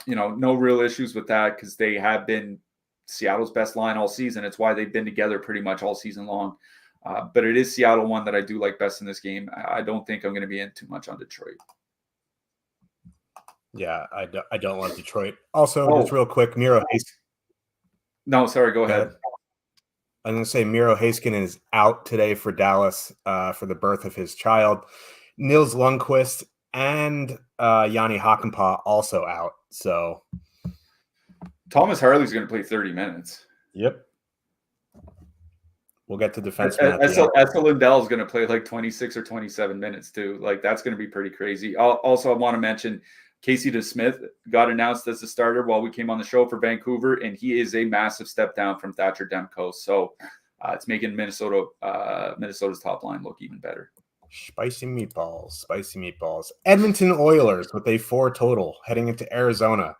no real issues with that because they have been Seattle's best line all season. It's why they've been together pretty much all season long. But it is Seattle one that I do like best in this game. I don't think I'm going to be in too much on Detroit. Yeah, I don't love Detroit. Also, just real quick, Miro Heiskanen. No, sorry, go ahead. I'm going to say Miro Heiskanen is out today for Dallas for the birth of his child. Nils Lundqvist and Yanni Hakanpää also out. So Thomas Harley's going to play 30 minutes. Yep. We'll get to defensemen. Esa Lindell is going to play like 26 or 27 minutes too. Like that's going to be pretty crazy. Also, I want to mention Casey DeSmith got announced as the starter while we came on the show for Vancouver, and he is a massive step down from Thatcher Demko. So it's making Minnesota's top line look even better. Spicy meatballs. Edmonton Oilers with a 4 total heading into Arizona.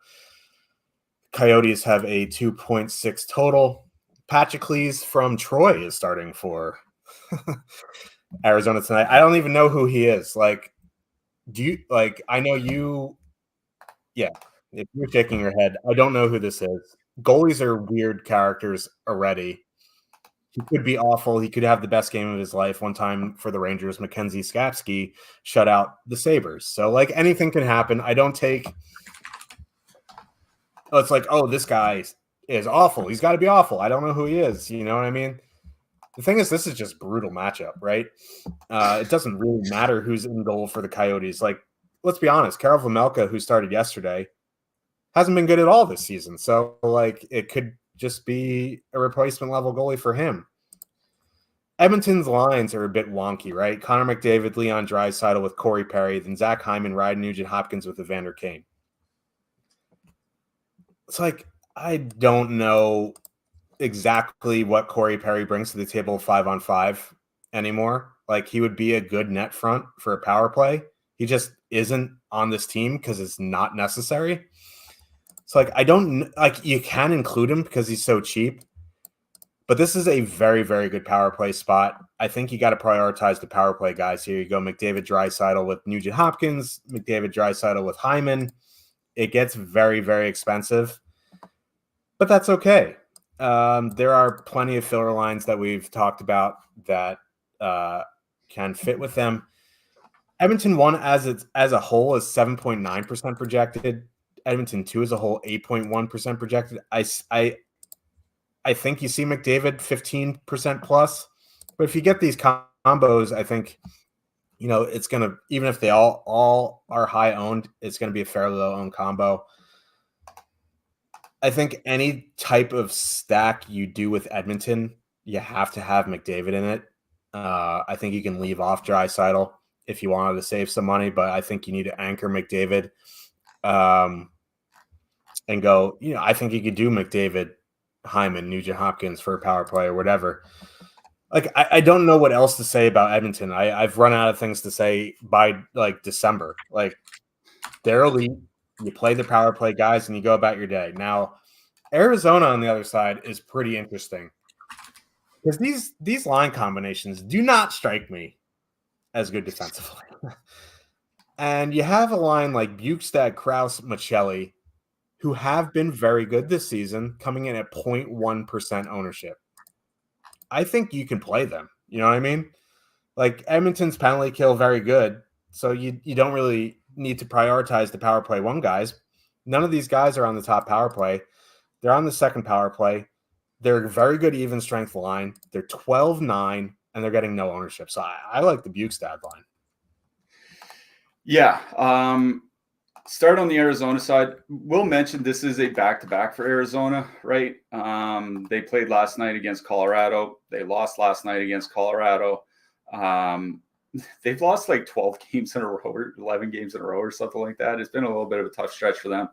Coyotes have a 2.6 total. Patricles from Troy is starting for Arizona tonight. I don't even know who he is. Like, do you like? I know you. Yeah, if you're shaking your head, I don't know who this is. Goalies are weird characters already. He could be awful. He could have the best game of his life. One time for the Rangers, Mackenzie Skapsky shut out the Sabres. So, like, anything can happen. I don't take – it's like, oh, this guy is awful. He's got to be awful. I don't know who he is. You know what I mean? The thing is, this is just brutal matchup, right? It doesn't really matter who's in goal for the Coyotes. Like, let's be honest. Karel Vejmelka, who started yesterday, hasn't been good at all this season. So, like, it could just be a replacement level goalie for him. Edmonton's lines are a bit wonky, right? Connor McDavid, Leon Draisaitl with Corey Perry, then Zach Hyman, Ryan Nugent-Hopkins with Evander Kane. It's like, I don't know exactly what Corey Perry brings to the table 5-on-5 anymore. Like, he would be a good net front for a power play. He just isn't on this team because it's not necessary. So, like, I don't – like, you can include him because he's so cheap. But this is a very, very good power play spot. I think you got to prioritize the power play guys here. You go McDavid, Draisaitl with Nugent-Hopkins, McDavid, Draisaitl with Hyman. It gets very, very expensive. But that's okay. There are plenty of filler lines that we've talked about that can fit with them. Edmonton 1 as a whole is 7.9% projected. Edmonton 2 as a whole, 8.1% projected. I think you see McDavid 15% plus. But if you get these combos, I think, it's going to, even if they all are high owned, it's going to be a fairly low owned combo. I think any type of stack you do with Edmonton, you have to have McDavid in it. I think you can leave off Draisaitl if you wanted to save some money, but I think you need to anchor McDavid and go, I think you could do McDavid, Hyman, Nugent-Hopkins for a power play or whatever. Like, I don't know what else to say about Edmonton. I've run out of things to say by, like, December. Like, they're elite. You play the power play guys and you go about your day. Now, Arizona on the other side is pretty interesting because these line combinations do not strike me as good defensively. And you have a line like Bukestad, Krause, Machelli, who have been very good this season, coming in at 0.1% ownership. I think you can play them. You know what I mean? Like, Edmonton's penalty kill, very good. So you don't really need to prioritize the power play one guys. None of these guys are on the top power play. They're on the second power play. They're a very good even strength line. They're 12-9, and they're getting no ownership. So I like the Bukestad line. Yeah. Start on the Arizona side. We'll mention this is a back-to-back for Arizona, right? They played last night against Colorado. They lost last night against Colorado. They've lost like 12 games in a row or 11 games in a row or something like that. It's been a little bit of a tough stretch for them.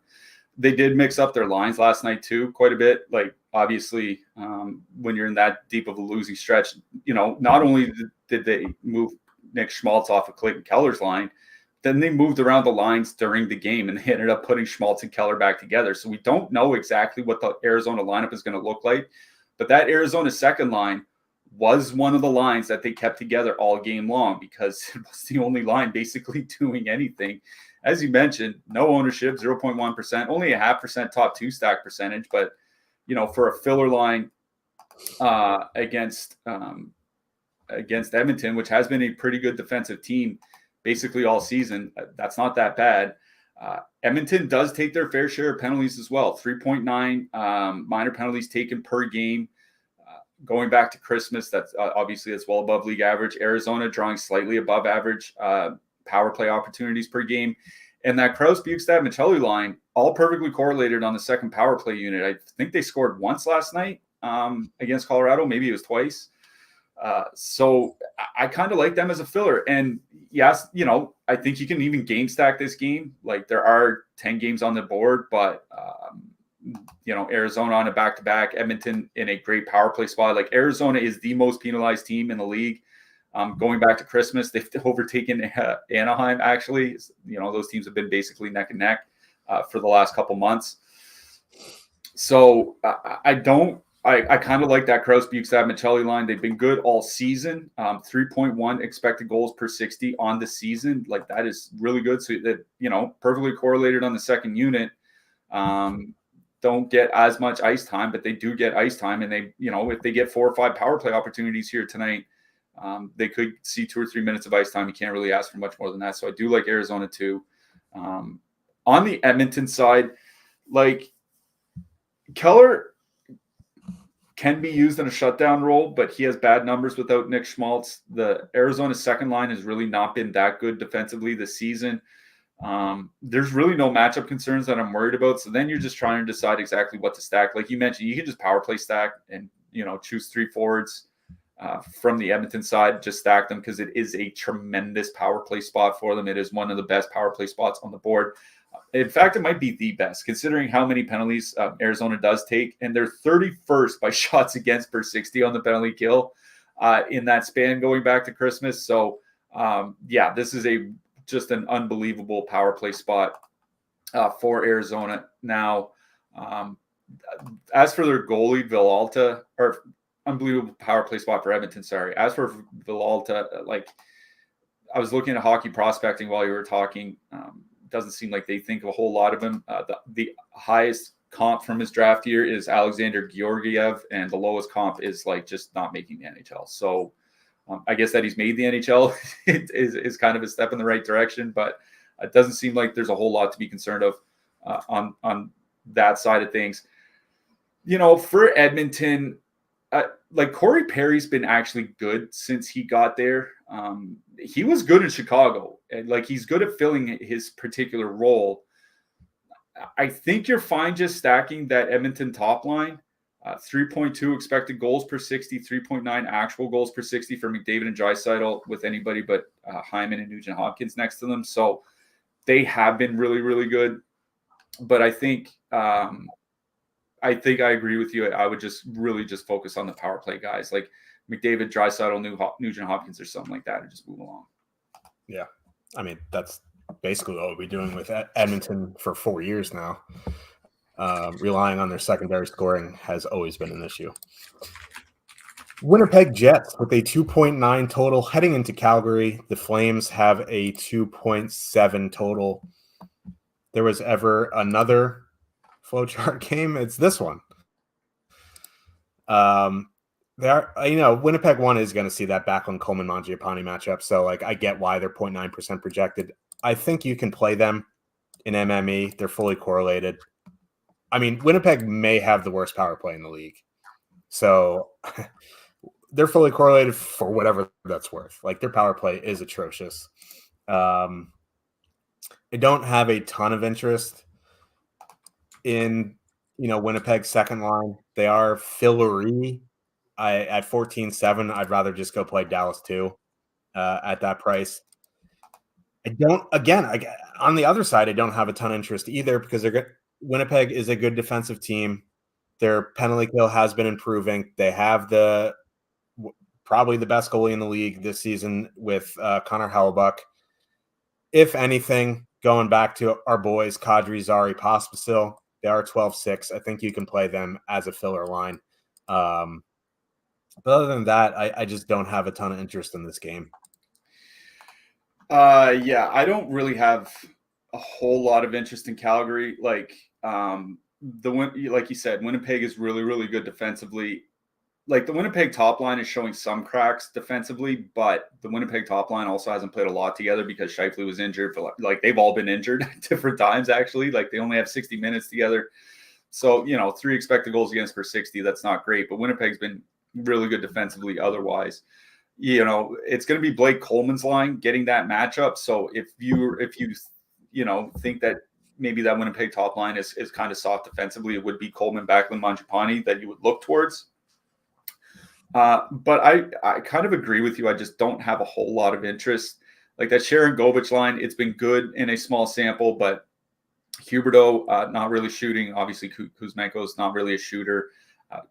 They did mix up their lines last night too, quite a bit. Like, obviously, when you're in that deep of a losing stretch, not only did they move Nick Schmaltz off of Clayton Keller's line, then they moved around the lines during the game, and they ended up putting Schmaltz and Keller back together. So we don't know exactly what the Arizona lineup is going to look like. But that Arizona second line was one of the lines that they kept together all game long, because it was the only line basically doing anything. As you mentioned, no ownership, 0.1%, only a 0.5% top two stack percentage. But, for a filler line against Edmonton, which has been a pretty good defensive team basically all season, that's not that bad. Edmonton does take their fair share of penalties as well. 3.9 minor penalties taken per game. Going back to Christmas, that's well above league average. Arizona drawing slightly above average power play opportunities per game. And that Krause, Bukestad, Michelli line, all perfectly correlated on the second power play unit. I think they scored once last night against Colorado. Maybe it was twice. So I kind of like them as a filler. And yes, I think you can even game stack this game. Like, there are 10 games on the board, but Arizona on a back-to-back, Edmonton in a great power play spot. Like, Arizona is the most penalized team in the league. Going back to Christmas, they've overtaken Anaheim, actually. Those teams have been basically neck and neck for the last couple months. So I kind of like that Krause, Bukestad, Michelli line. They've been good all season. 3.1 expected goals per 60 on the season. Like, that is really good. So that, perfectly correlated on the second unit. Don't get as much ice time, but they do get ice time. And they, if they get 4 or 5 power play opportunities here tonight, they could see 2 or 3 minutes of ice time. You can't really ask for much more than that. So I do like Arizona too. On the Edmonton side, like, Keller can be used in a shutdown role, but he has bad numbers without Nick Schmaltz. The Arizona second line has really not been that good defensively this season. There's really no matchup concerns that I'm worried about. So then you're just trying to decide exactly what to stack. Like you mentioned, you can just power play stack and, choose 3 forwards from the Edmonton side, just stack them, because it is a tremendous power play spot for them. It is one of the best power play spots on the board. In fact, it might be the best, considering how many penalties Arizona does take. And they're 31st by shots against per 60 on the penalty kill in that span going back to Christmas. So, this is just an unbelievable power play spot for Arizona. Now, as for their goalie, Villalta, or unbelievable power play spot for Edmonton, sorry. As for Villalta, like, I was looking at hockey prospecting while you were talking. Doesn't seem like they think a whole lot of him. The highest comp from his draft year is Alexander Georgiev, and the lowest comp is like just not making the NHL. So I guess that he's made the NHL is kind of a step in the right direction, but it doesn't seem like there's a whole lot to be concerned of on that side of things. For Edmonton, like, Corey Perry's been actually good since he got there. He was good in Chicago, and like, he's good at filling his particular role. I think you're fine just stacking that Edmonton top line. 3.2 expected goals per 60, 3.9 actual goals per 60 for McDavid and Draisaitl, with anybody but Hyman and Nugent Hopkins next to them. So they have been really, really good. But I think I agree with you. I would just really just focus on the power play guys like McDavid, Draisaitl, Nugent Hopkins, or something like that, and just move along. Yeah. I mean, that's basically what we'll be doing with Edmonton for 4 years now. Relying on their secondary scoring has always been an issue. Winnipeg Jets with a 2.9 total heading into Calgary. The Flames have a 2.7 total. There was ever another flowchart game, it's this one. Winnipeg 1 is going to see that Backlund Coleman Mangiapane matchup. So, like, I get why they're 0.9% projected. I think you can play them in MME. They're fully correlated. I mean, Winnipeg may have the worst power play in the league. So they're fully correlated for whatever that's worth. Like, their power play is atrocious. I don't have a ton of interest in, Winnipeg's second line. They are fillery. At 14.7, I'd rather just go play Dallas 2 at that price. On the other side, I don't have a ton of interest either, because Winnipeg is a good defensive team. Their penalty kill has been improving. They have probably the best goalie in the league this season with Connor Hellebuyck. if anything, going back to our boys, Kadri, Zari, Pospisil, they are 12-6. I think you can play them as a filler line. But other than that, I just don't have a ton of interest in this game. Yeah, I don't really have a whole lot of interest in Calgary. Like you said, Winnipeg is really, really good defensively. Like the Winnipeg top line is showing some cracks defensively, but the Winnipeg top line also hasn't played a lot together because Scheifele was injured for like they've all been injured at different times actually. Like they only have 60 minutes together. So, 3 expected goals against per 60, that's not great, but Winnipeg's been really good defensively otherwise. It's going to be Blake Coleman's line getting that matchup. So if you think that maybe that Winnipeg top line is kind of soft defensively, it would be Coleman, Backlund, Mangiapane that you would look towards. But I kind of agree with you. I just don't have a whole lot of interest. Like that Sharon Govich line, it's been good in a small sample, but Huberdeau not really shooting. Obviously, Kuzmenko's not really a shooter.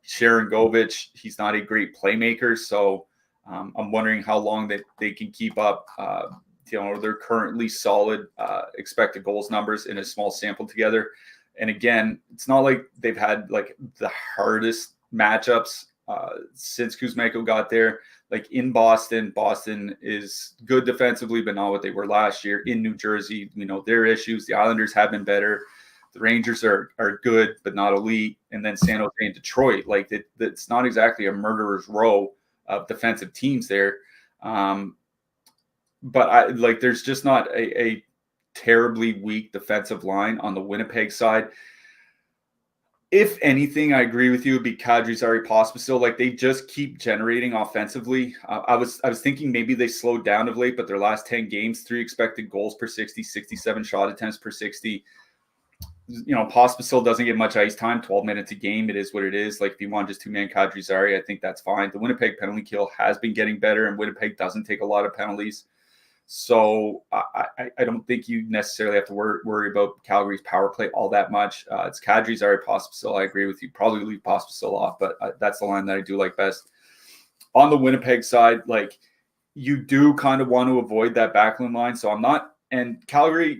Sharon Govich, he's not a great playmaker. So I'm wondering how long they can keep up. They're currently solid expected goals numbers in a small sample together. And again, it's not like they've had like the hardest matchups since Kuzmenko got there. Like in Boston is good defensively, but not what they were last year. In New Jersey, their issues. The Islanders have been better. The Rangers are good, but not elite. And then San Jose and Detroit, like it's not exactly a murderer's row of defensive teams there. But there's just not a terribly weak defensive line on the Winnipeg side. If anything, I agree with you. It'd be Kadri, Zari, Pospisil. Like they just keep generating offensively. I was thinking maybe they slowed down of late, but their last 10 games, 3 expected goals per 60, 67 shot attempts per 60. Pospisil doesn't get much ice time, 12 minutes a game. It is what it is. Like if you want just 2-man Kadri, Zari, I think that's fine. The Winnipeg penalty kill has been getting better, and Winnipeg doesn't take a lot of penalties. So I don't think you necessarily have to worry about Calgary's power play all that much. It's Kadri, Zari, Pospisil. I agree with you. Probably leave Pospisil off, but that's the line that I do like best. On the Winnipeg side, like you do kind of want to avoid that Backlund line. So I'm not – and Calgary,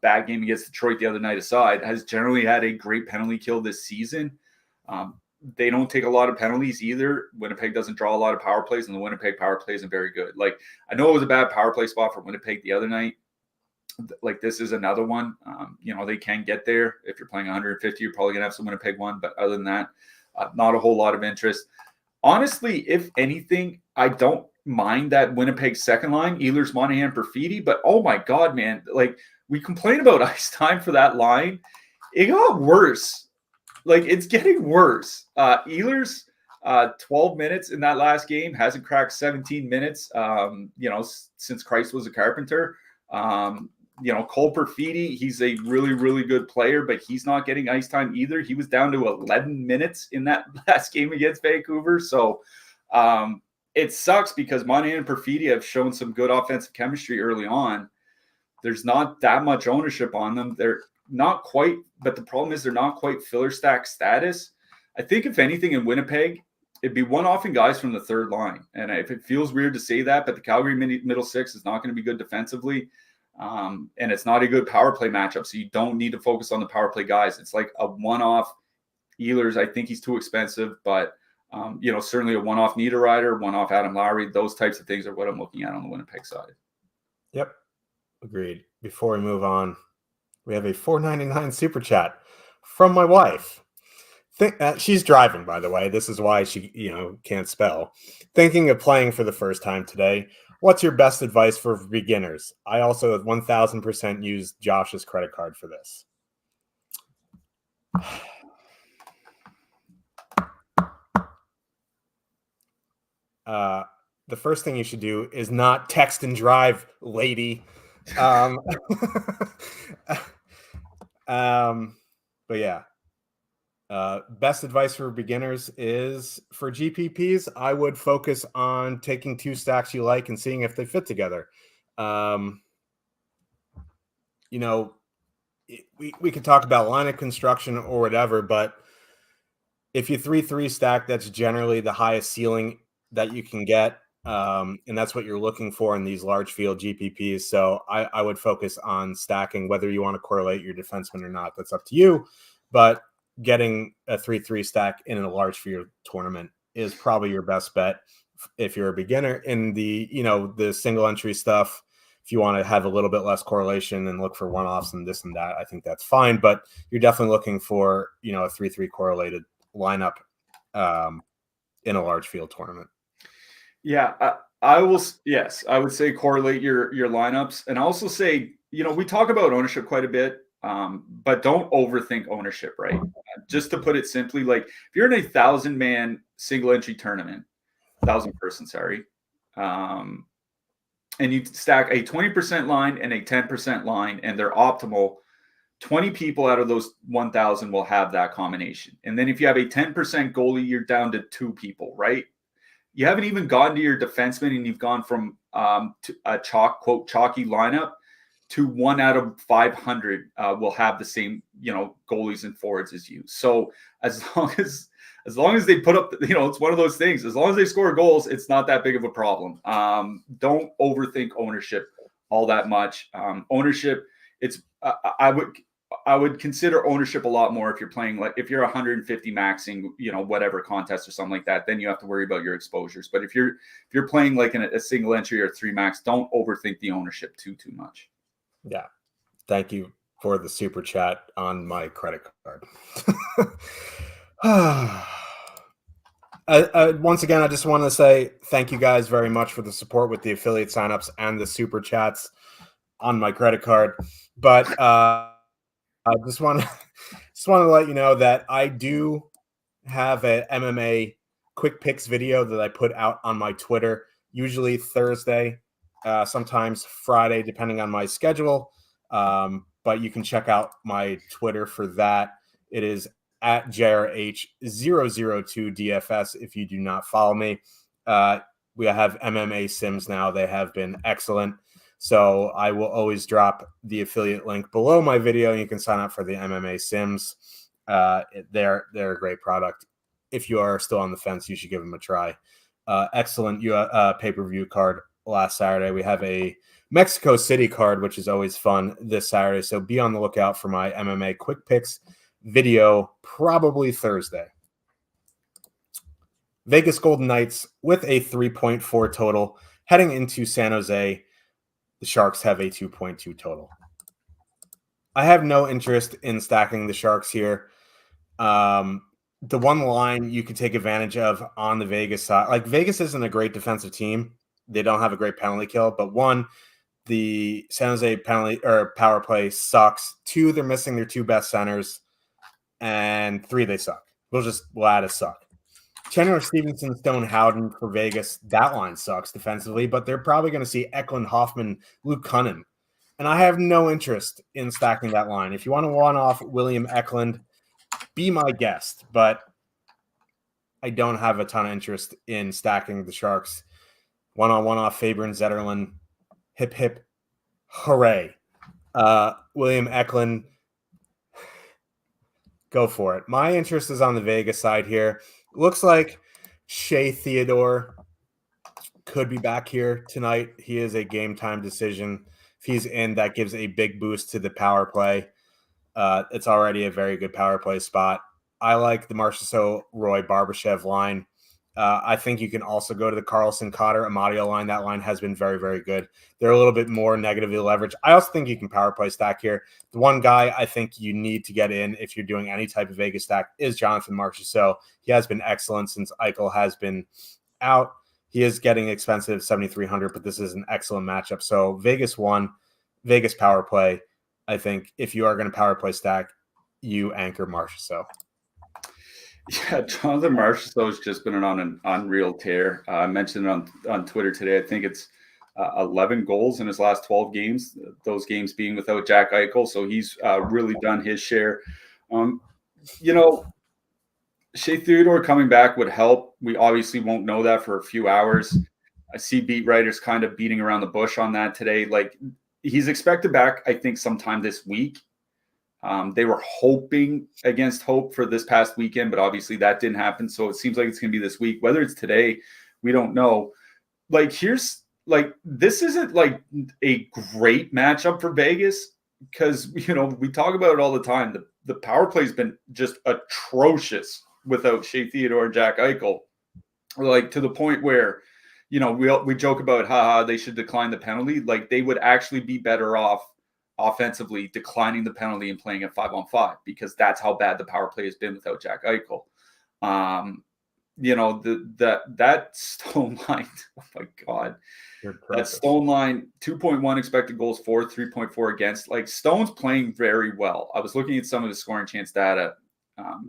bad game against Detroit the other night aside, has generally had a great penalty kill this season. They don't take a lot of penalties either. Winnipeg doesn't draw a lot of power plays, and the Winnipeg power play isn't very good. Like, I know it was a bad power play spot for Winnipeg the other night. Like, this is another one. They can get there. If you're playing 150, you're probably going to have some Winnipeg one. But other than that, not a whole lot of interest. Honestly, if anything, I don't mind that Winnipeg second line, Ehlers, Monahan, Perfidi. But, oh, my God, man. Like, we complain about ice time for that line. It got worse. Like, it's getting worse. Ehlers, 12 minutes in that last game, hasn't cracked 17 minutes, since Christ was a carpenter. Cole Perfidi, he's a really, really good player, but he's not getting ice time either. He was down to 11 minutes in that last game against Vancouver. So it sucks because Monahan and Perfidi have shown some good offensive chemistry early on. There's not that much ownership on them. They're not quite, but the problem is they're not quite filler stack status. I think if anything in Winnipeg, it'd be one-offing guys from the third line. And if it feels weird to say that, but the Calgary middle six is not going to be good defensively. And it's not a good power play matchup. So you don't need to focus on the power play guys. It's like a one-off Ehlers. I think he's too expensive, but certainly a one-off Niederreiter, one-off Adam Lowry. Those types of things are what I'm looking at on the Winnipeg side. Yep. Agreed. Before we move on, we have a $4.99 super chat from my wife. She's driving, by the way. This is why she, can't spell. Thinking of playing for the first time today. What's your best advice for beginners? I also 1,000% used Josh's credit card for this. The first thing you should do is not text and drive, lady. But yeah, best advice for beginners is for GPPs, I would focus on taking 2 stacks you like and seeing if they fit together. We could talk about line of construction or whatever, but if you 3-3 stack, that's generally the highest ceiling that you can get. And that's what you're looking for in these large field GPPs. So I would focus on stacking, whether you want to correlate your defenseman or not. That's up to you. But getting a 3-3 stack in a large field tournament is probably your best bet if you're a beginner. In the single entry stuff, if you want to have a little bit less correlation and look for one-offs and this and that, I think that's fine. But you're definitely looking for a 3-3 correlated lineup in a large field tournament. Yeah, I will. Yes, I would say correlate your lineups, and also say, we talk about ownership quite a bit, but don't overthink ownership, right? Just to put it simply, like if you're in a 1,000-man single entry tournament, 1,000-person, sorry, and you stack a 20% line and a 10% line, and they're optimal, 20 people out of those 1,000 will have that combination. And then if you have a 10% goalie, you're down to 2 people, right? You haven't even gotten to your defenseman, and you've gone from to a chalky lineup to 1 out of 500 will have the same, goalies and forwards as you. So as long as they put up, it's one of those things. As long as they score goals, it's not that big of a problem. Don't overthink ownership all that much. Ownership, it's I would consider ownership a lot more if you're playing, like if you're 150 maxing, whatever contest or something like that, then you have to worry about your exposures. But if you're playing like in a single entry or 3 max, don't overthink the ownership too much. Yeah. Thank you for the super chat on my credit card. Once again, I just want to say thank you guys very much for the support with the affiliate signups and the super chats on my credit card. But I just want to let you know that I do have a MMA quick picks video that I put out on my Twitter, usually Thursday, sometimes Friday, depending on my schedule. But you can check out my Twitter for that. It is at JRH002DFS if you do not follow me. We have MMA Sims now. They have been excellent. So I will always drop the affiliate link below my video. You can sign up for the MMA Sims. They're a great product. If you are still on the fence, you should give them a try. Excellent pay-per-view card last Saturday. We have a Mexico City card, which is always fun this Saturday. So be on the lookout for my MMA quick picks video, probably Thursday. Vegas Golden Knights with a 3.4 total heading into San Jose. The Sharks have a 2.2 total. I have no interest in stacking the Sharks here. The one line you could take advantage of on the Vegas side, like Vegas isn't a great defensive team. They don't have a great penalty kill, but one, the San Jose penalty or power play sucks. 2, they're missing their 2 best centers, and 3, they suck. We'll add a suck. Chandler Stevenson, Stone Howden for Vegas. That line sucks defensively, but they're probably going to see Eklund, Hoffman, Luke Cunnin. And I have no interest in stacking that line. If you want to one-off William Eklund, be my guest. But I don't have a ton of interest in stacking the Sharks. One-on-one-off Faber and Zetterlund. Hip, hip, hooray. William Eklund, go for it. My interest is on the Vegas side here. Looks like Shea Theodore could be back here tonight. He is a game time decision. If he's in, that gives a big boost to the power play. It's already a very good power play spot. I like the Marchessault, Roy, Barbashev line. I think you can also go to the Carlson, Cotter, Amadio line. That line has been very, very good. They're a little bit more negatively leveraged. I also think you can power play stack here. The one guy I think you need to get in if you're doing any type of Vegas stack is Jonathan Marchessault. He has been excellent since Eichel has been out. He is getting expensive, 7,300, but this is an excellent matchup. So Vegas won, Vegas power play. I think if you are going to power play stack, you anchor Marchessault. Yeah, Jonathan Marchessault has just been on an unreal tear. I mentioned it on Twitter today. I think it's 11 goals in his last 12 games, those games being without Jack Eichel. So he's really done his share. Shea Theodore coming back would help. We obviously won't know that for a few hours. I see beat writers kind of beating around the bush on that today. Like, he's expected back, I think, sometime this week. They were hoping against hope for this past weekend, but obviously that didn't happen. So it seems like it's going to be this week. Whether it's today, we don't know. like, this isn't like a great matchup for Vegas because, we talk about it all the time. The power play has been just atrocious without Shea Theodore and Jack Eichel, like to the point where, we joke about, haha, they should decline the penalty. Like, they would actually be better off offensively declining the penalty and playing at 5-on-5 because that's how bad the power play has been without Jack Eichel. That Stone line, oh my God, that Stone line, 2.1 expected goals for, 3.4 against. Like, Stone's playing very well. I was looking at some of his scoring chance data.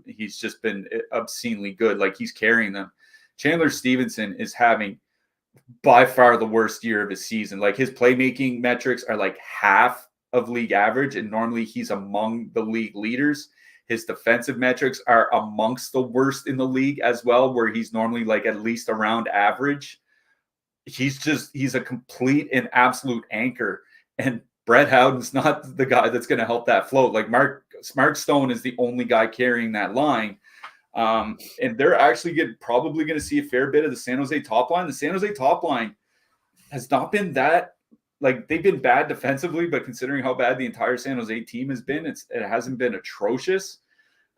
He's just been obscenely good. Like, he's carrying them. Chandler Stevenson is having by far the worst year of his season. Like, his playmaking metrics are like half of league average, and normally he's among the league leaders. His defensive metrics are amongst the worst in the league as well, where he's normally like at least around average. He's a complete and absolute anchor. And Brett Howden's not the guy that's going to help that float. Like, Mark Stone is the only guy carrying that line. And they're actually probably going to see a fair bit of the San Jose top line. The San Jose top line has not been that, like, they've been bad defensively, but considering how bad the entire San Jose team has been, it hasn't been atrocious.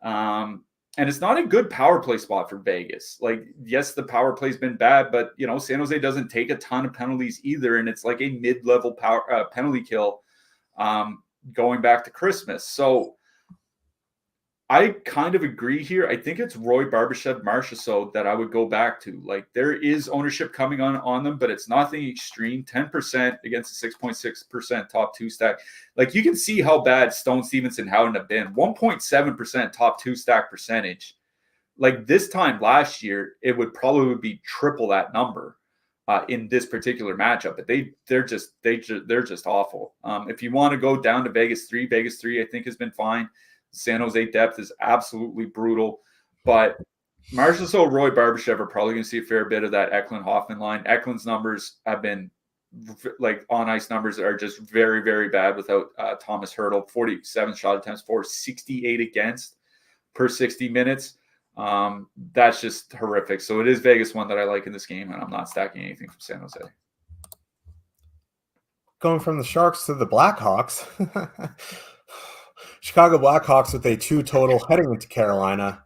And it's not a good power play spot for Vegas. Like, yes, the power play's been bad, but San Jose doesn't take a ton of penalties either, and it's like a mid-level power penalty kill going back to Christmas. So I kind of agree here. I think it's Roy Barbashev Marchessault that I would go back to. Like, there is ownership coming on them, but it's nothing extreme. 10% against a 6.6% top two stack. Like, you can see how bad Stone, Stevenson, Howden have been. 1.7% top two stack percentage. Like, this time last year, it would probably be triple that number in this particular matchup. But they're just awful. If you want to go down to Vegas 3, I think has been fine. San Jose depth is absolutely brutal, but Marchessault, Roy Barbashev are probably going to see a fair bit of that Eklund-Hoffman line. Eklund's numbers have been, like, on-ice numbers are just very, very bad without Thomas Hertl. 47 shot attempts for, 68 against per 60 minutes. That's just horrific. So it is Vegas one that I like in this game, and I'm not stacking anything from San Jose. Going from the Sharks to the Blackhawks. Chicago Blackhawks with a 2 total heading into Carolina.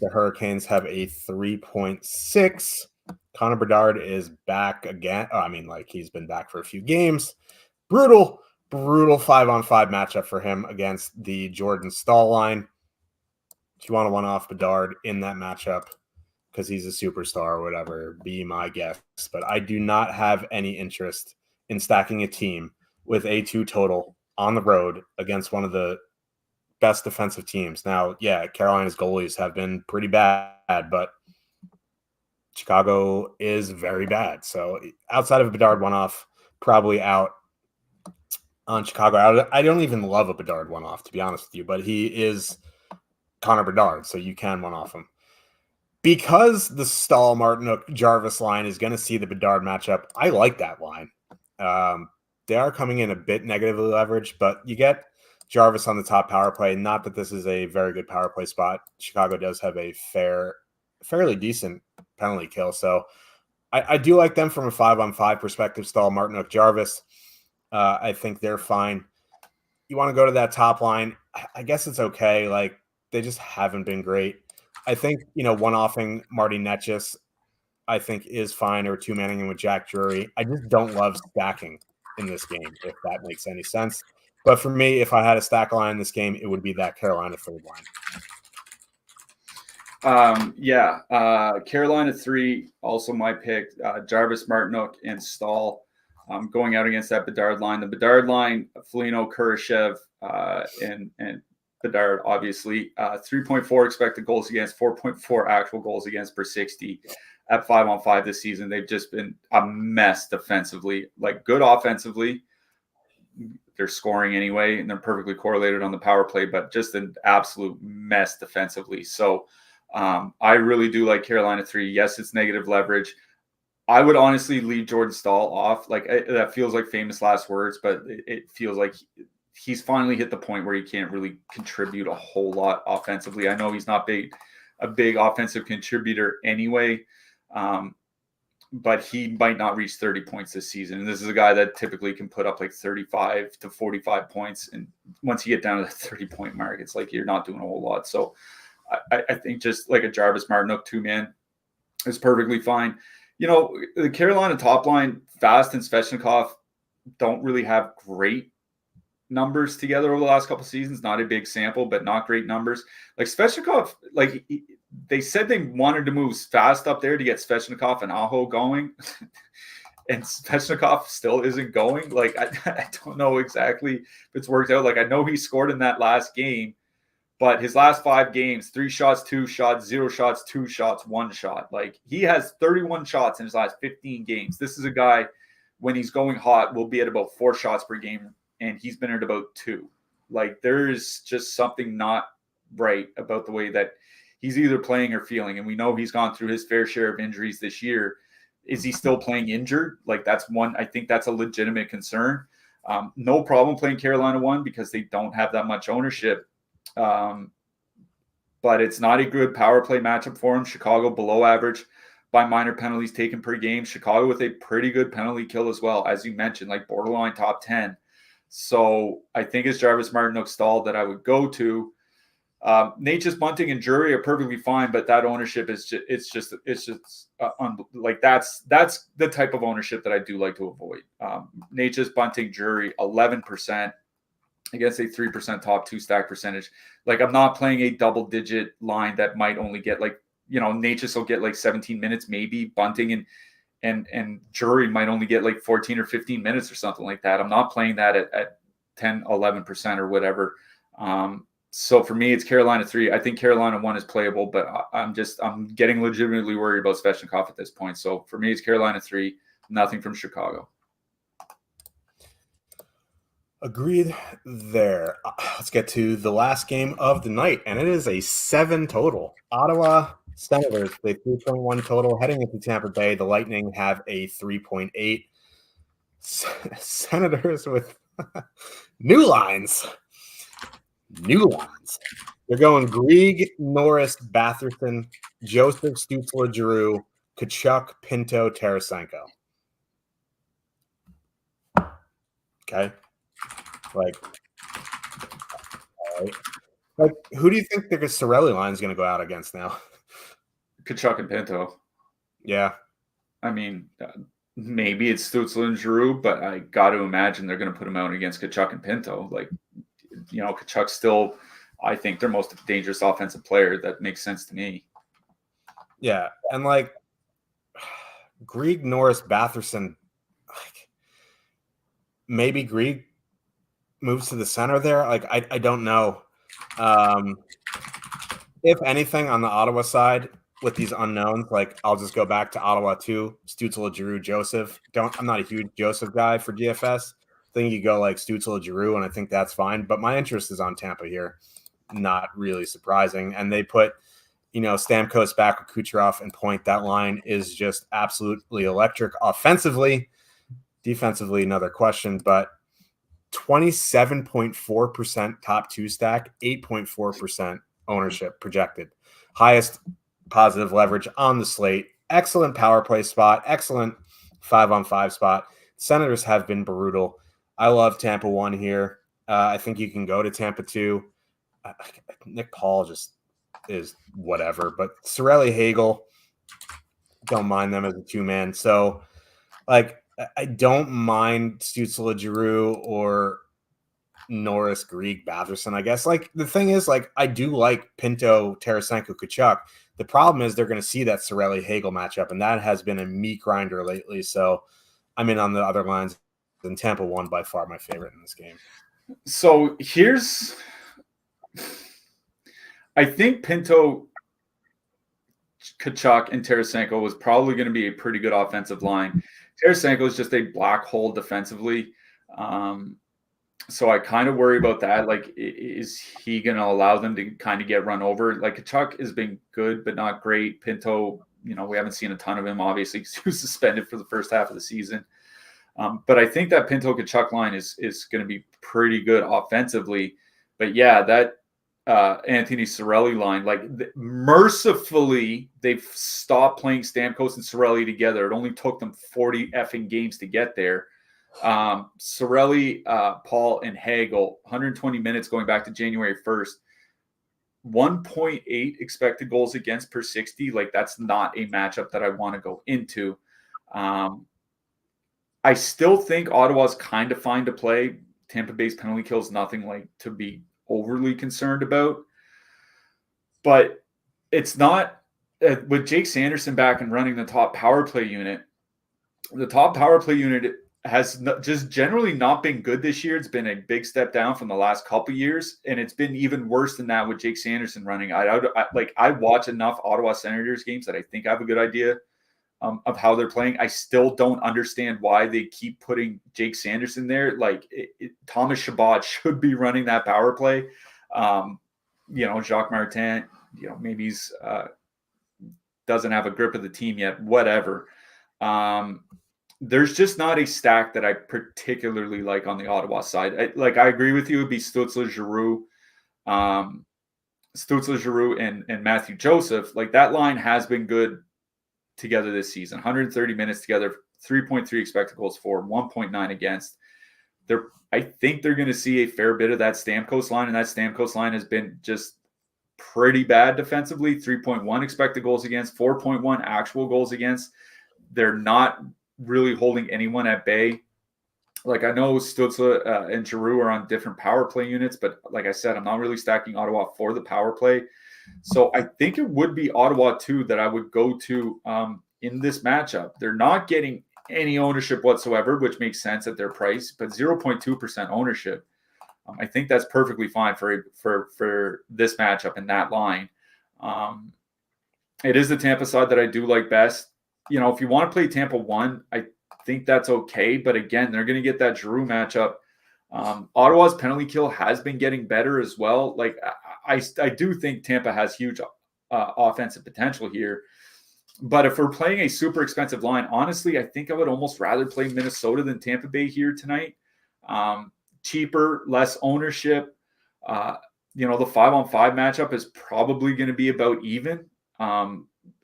The Hurricanes have a 3.6. Connor Bedard is back again. He's been back for a few games. Brutal 5-on-5 matchup for him against the Jordan Staal line. If you want to one-off Bedard in that matchup because he's a superstar or whatever, be my guest. But I do not have any interest in stacking a team with a 2 total on the road against one of the best defensive teams. Now, yeah, Carolina's goalies have been pretty bad, but Chicago is very bad. So outside of a Bedard one-off, probably out on Chicago. I don't even love a Bedard one-off, to be honest with you, but he is Connor Bedard, so you can one-off him. Because the Staal, Martinook, Jarvis line is going to see the Bedard matchup, I like that line. They are coming in a bit negatively leveraged, but you get Jarvis on the top power play. Not that this is a very good power play spot. Chicago does have a fairly decent penalty kill. So I do like them from a 5-on-5 perspective. Staal, Martinook, Jarvis. I think they're fine. You want to go to that top line. I guess it's okay. Like, they just haven't been great. I think, one-offing Marty Netchis, I think, is fine, or two-manning him with Jack Drury. I just don't love stacking in this game, if that makes any sense. But for me, if I had a stack line in this game, it would be that Carolina third line. Carolina 3, also my pick. Jarvis, Martinook, and Staal going out against that Bedard line. The Bedard line, Foligno, Kurashev, and Bedard, obviously. 3.4 expected goals against, 4.4 actual goals against per 60 at 5-on-5 this season. They've just been a mess defensively. Like, good offensively. They're scoring anyway, and they're perfectly correlated on the power play, but just an absolute mess defensively. So I really do like Carolina 3. Yes, it's negative leverage. I would honestly leave Jordan Staal off. Like, that feels like famous last words, but it feels like he's finally hit the point where he can't really contribute a whole lot offensively. I know he's not a big offensive contributor anyway. but he might not reach 30 points this season. And this is a guy that typically can put up like 35 to 45 points. And once you get down to the 30-point mark, it's like you're not doing a whole lot. So I think just like a Jarvis Martinook 2-man is perfectly fine. The Carolina top line, Fast and Svechnikov, don't really have great numbers together over the last couple of seasons. Not a big sample, but not great numbers. Like Svechnikov, like they said they wanted to move Fast up there to get Svechnikov and Aho going. And Svechnikov still isn't going. Like, I don't know exactly if it's worked out. Like, I know he scored in that last game, but his last 5 games, 3 shots, 2 shots, 0 shots, 2 shots, 1 shot. Like, he has 31 shots in his last 15 games. This is a guy, when he's going hot, will be at about 4 shots per game, and he's been at about 2. Like, there's just something not right about the way that he's either playing or feeling. And we know he's gone through his fair share of injuries this year. Is he still playing injured? Like, that's one, I think that's a legitimate concern. No problem playing Carolina 1 because they don't have that much ownership. But it's not a good power play matchup for him. Chicago below average by minor penalties taken per game. Chicago with a pretty good penalty kill as well, as you mentioned, like borderline top 10. So I think it's Jarvis Martinook stall that I would go to. Nature's Bunting and Jury are perfectly fine, but that ownership is just like that's the type of ownership that I do like to avoid. Nature's Bunting, Jury 11% against a 3% top 2 stack percentage. Like, I'm not playing a double digit line that might only get Nature's will get like 17 minutes maybe. Bunting and Jury might only get like 14 or 15 minutes or something like that. I'm not playing that at 10, 11% or whatever. So for me, it's Carolina 3. I think Carolina 1 is playable, but I'm getting legitimately worried about Svechnikov at this point. So for me, it's Carolina 3, nothing from Chicago. Agreed there. Let's get to the last game of the night, and it is a 7 total. Ottawa Senators, they 3.1 total. Heading into Tampa Bay, the Lightning have a 3.8. Senators with new lines. They're going Grieg, Norris, Batherson, Joseph, Stützle, Giroux, Kachuk, Pinto, Tarasenko. Okay. Like, all right. Like, who do you think the Cirelli line is going to go out against now? Kachuk and Pinto. Yeah. I mean, maybe it's Stützle and Giroux, but I got to imagine they're going to put him out against Kachuk and Pinto. Like, Kachuk's still, I think, their most dangerous offensive player. That makes sense to me. Yeah. And like Grieg, Norris, Batherson, like maybe Grieg moves to the center there. Like, I don't know. If anything, on the Ottawa side with these unknowns, like I'll just go back to Ottawa 2, Stützle, Giroux, Joseph. I'm not a huge Joseph guy for DFS. I think you go like Stützle, Giroux, and I think that's fine. But my interest is on Tampa here. Not really surprising. And they put, Stamkos back with Kucherov and Point. That line is just absolutely electric offensively. Defensively, another question. But 27.4% top 2 stack, 8.4% ownership projected. Highest positive leverage on the slate. Excellent power play spot. Excellent 5-on-5 spot. Senators have been brutal. I love Tampa 1 here. I think you can go to Tampa 2. Nick Paul just is whatever. But Cirelli, Hagel, don't mind them as a 2-man. So, like, I don't mind Stützle, Giroux, or Norris, Grieg, Batherson, I guess. Like, the thing is, like, I do like Pinto, Tarasenko, Kachuk. The problem is they're going to see that Cirelli-Hagel matchup, and that has been a meat grinder lately. So I'm in on the other lines, and Tampa 1 by far my favorite in this game. So I think Pinto, Kachuk, and Tarasenko was probably going to be a pretty good offensive line. Tarasenko is just a black hole defensively. So I kind of worry about that. Like, is he going to allow them to kind of get run over? Like, Kachuk has been good, but not great. Pinto, we haven't seen a ton of him, obviously, because he was suspended for the first half of the season. But I think that Pinto-Kachuk line is going to be pretty good offensively. But yeah, that Anthony Cirelli line. Like mercifully, they've stopped playing Stamkos and Cirelli together. It only took them 40 effing games to get there. Cirelli, Paul, and Hagel, 120 minutes going back to January 1st. 1.8 expected goals against per 60. Like that's not a matchup that I want to go into. I still think Ottawa's kind of fine to play. Tampa Bay's penalty kill is nothing like to be overly concerned about. But it's not with Jake Sanderson back and running the top power play unit. The top power play unit has just generally not been good this year. It's been a big step down from the last couple of years, and it's been even worse than that with Jake Sanderson running. I watch enough Ottawa Senators games that I think I have a good idea of how they're playing. I still don't understand why they keep putting Jake Sanderson there. Like Thomas Chabot should be running that power play. Jacques Martin, maybe he's doesn't have a grip of the team yet, whatever. There's just not a stack that I particularly like on the Ottawa side. I agree with you. It'd be Stutzler, Giroux, and Matthew Joseph. Like that line has been good together this season. 130 minutes together, 3.3 expected goals for, 1.9 against. I think they're going to see a fair bit of that Stamkos line, and that Stamkos line has been just pretty bad defensively. 3.1 expected goals against, 4.1 actual goals against. They're not really holding anyone at bay. Like I know Stutzla and Giroux are on different power play units, but like I said, I'm not really stacking Ottawa for the power play. So I think it would be Ottawa too that I would go to in this matchup. They're not getting any ownership whatsoever, which makes sense at their price, but 0.2% ownership. I think that's perfectly fine for this matchup in that line. It is the Tampa side that I do like best. If you want to play Tampa 1, I think that's okay. But again, they're going to get that Giroux matchup. Ottawa's penalty kill has been getting better as well. Like I do think Tampa has huge offensive potential here. But if we're playing a super expensive line, honestly, I think I would almost rather play Minnesota than Tampa Bay here tonight. Cheaper, less ownership. The 5-on-5 matchup is probably going to be about even.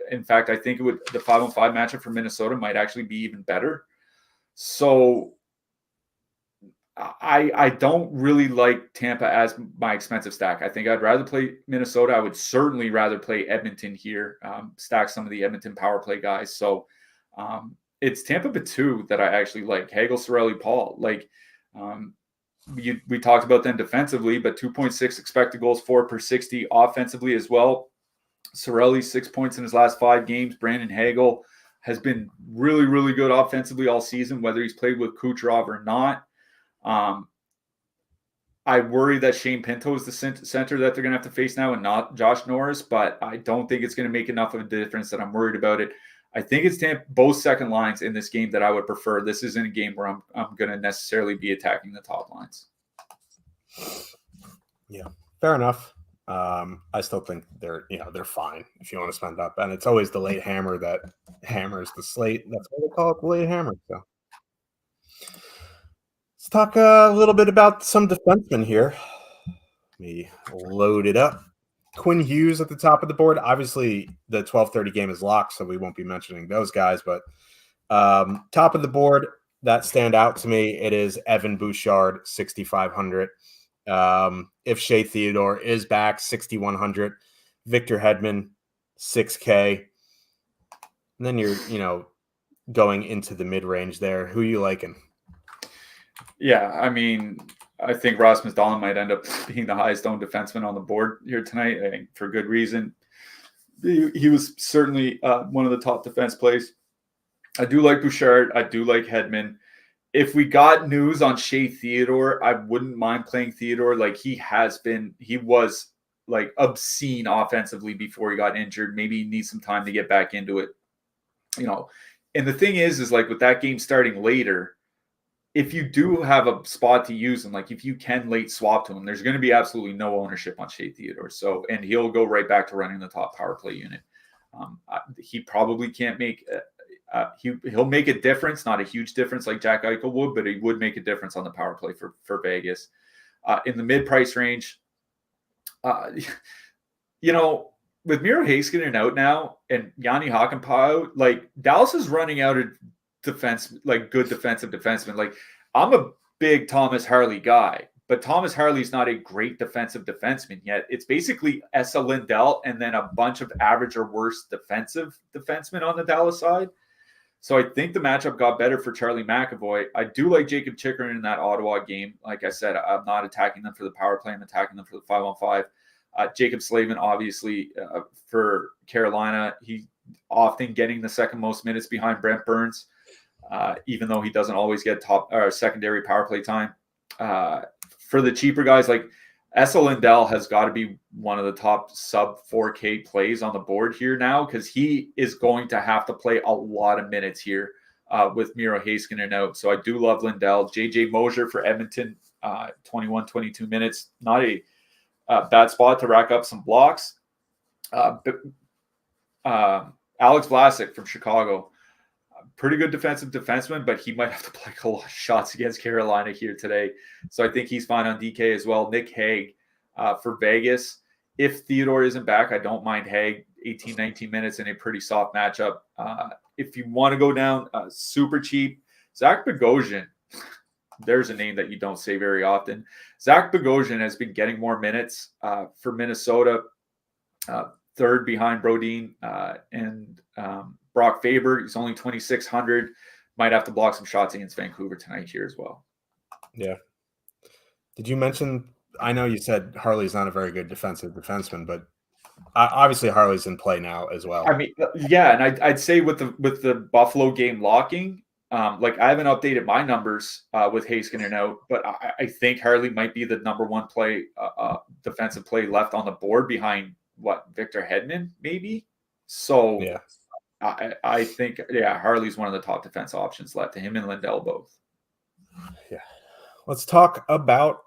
In fact, I think the 5-on-5 matchup for Minnesota might actually be even better. So I don't really like Tampa as my expensive stack. I think I'd rather play Minnesota. I would certainly rather play Edmonton here, stack some of the Edmonton power play guys. So it's Tampa by 2 that I actually like. Hagel, Cirelli, Paul. Like we talked about them defensively, but 2.6 expected goals for per 60 offensively as well. Cirelli, 6 points in his last 5 games. Brandon Hagel has been really, really good offensively all season, whether he's played with Kucherov or not. I worry that Shane Pinto is the center that they're going to have to face now and not Josh Norris, but I don't think it's going to make enough of a difference that I'm worried about it. I think it's both second lines in this game that I would prefer. This isn't a game where I'm going to necessarily be attacking the top lines. Yeah, fair enough. I still think they're fine if you want to spend up, and it's always the late hammer that hammers the slate. That's what they call it, the late hammer. So let's talk a little bit about some defensemen here. Let me load it up. Quinn Hughes at the top of the board. Obviously, the 12:30 game is locked, so we won't be mentioning those guys. But top of the board that stand out to me, it is Evan Bouchard, 6,500. If Shea Theodore is back, 6,100. Victor Hedman, 6K. And then you're, going into the mid-range there. Who are you liking? Yeah, I mean, I think Rasmus Dahlin might end up being the highest owned defenseman on the board here tonight, I think for good reason. He was certainly one of the top defense plays. I do like Bouchard. I do like Hedman. If we got news on Shea Theodore, I wouldn't mind playing Theodore. Like he was like obscene offensively before he got injured. Maybe he needs some time to get back into it. And the thing is like with that game starting later, if you do have a spot to use him, like if you can late swap to him, there's going to be absolutely no ownership on Shea Theodore. So, and he'll go right back to running the top power play unit. He probably can't make he'll make a difference, not a huge difference like Jack Eichel would, but he would make a difference on the power play for Vegas. In the mid-price range, You know, with Miro Heiskanen out now and Yanni Hakanpää out, like Dallas is running out of defense, like good defensive defensemen. Like I'm a big Thomas Harley guy, but Thomas Harley's not a great defensive defenseman yet. It's basically Esa Lindell and then a bunch of average or worse defensive defensemen on the Dallas side. So I think the matchup got better for Charlie McAvoy. I do like Jacob Chikrin in that Ottawa game. Like I said, I'm not attacking them for the power play. I'm attacking them for the 5-on-5. Jacob Slavin, obviously, for Carolina, he's often getting the second most minutes behind Brent Burns, even though he doesn't always get top or secondary power play time. For the cheaper guys, like Esa Lindell has got to be one of the top sub 4K plays on the board here now because he is going to have to play a lot of minutes here with Miro Heiskanen out. So I do love Lindell. JJ Mosier for Edmonton, 21-22 minutes. Not a bad spot to rack up some blocks. Alex Vlasic from Chicago, pretty good defensive defenseman, but he might have to play a lot of shots against Carolina here today. So I think he's fine on DK as well. Nick Hague for Vegas. If Theodore isn't back, I don't mind Hague. 18, 19 minutes in a pretty soft matchup. If you want to go down super cheap, Zach Bogosian. There's a name that you don't say very often. Zach Bogosian has been getting more minutes for Minnesota, third behind Brodin and Brock Faber. He's only 2,600. Might have to block some shots against Vancouver tonight here as well. Yeah. Did you mention, I know you said Harley's not a very good defensive defenseman, but obviously Harley's in play now as well. I mean, yeah, and I'd say with the Buffalo game locking, like I haven't updated my numbers with Heiskanen out, but I think Harley might be the number one play defensive play left on the board behind Victor Hedman maybe. So yeah, I think Harley's one of the top defense options left to him and Lindell both. Yeah, let's talk about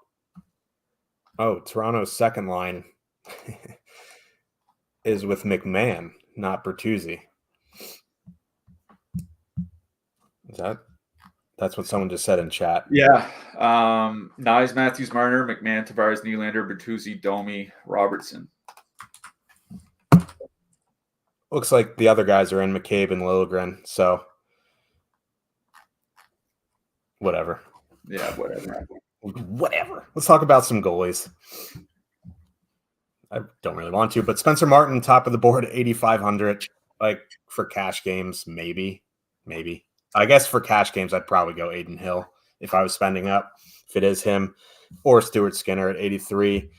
Toronto's second line is with McMahon, not Bertuzzi. That's what someone just said in chat. Yeah. Nyes, Matthews, Marner, McMahon, Tavares, Nylander, Bertuzzi, Domi, Robertson. Looks like the other guys are in McCabe and Liljegren, so whatever. Yeah, whatever. Whatever. Let's talk about some goalies. I don't really want to, but Spencer Martin, top of the board, 8,500. Like for cash games, maybe. I guess for cash games, I'd probably go Aiden Hill if I was spending up, if it is him, or Stuart Skinner at 83.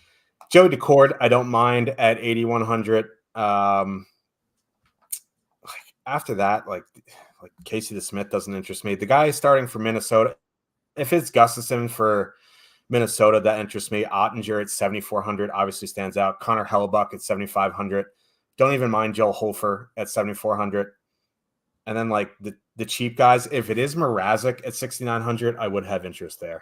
Joey Decord, I don't mind at 8,100. After that, like Casey DeSmith doesn't interest me. The guy starting for Minnesota, if it's Gustafsson for Minnesota, that interests me. Ottinger at 7,400 obviously stands out. Connor Hellebuck at 7,500. Don't even mind Joel Hofer at 7,400. And then like the cheap guys, if it is Mrazek at 6,900, I would have interest there.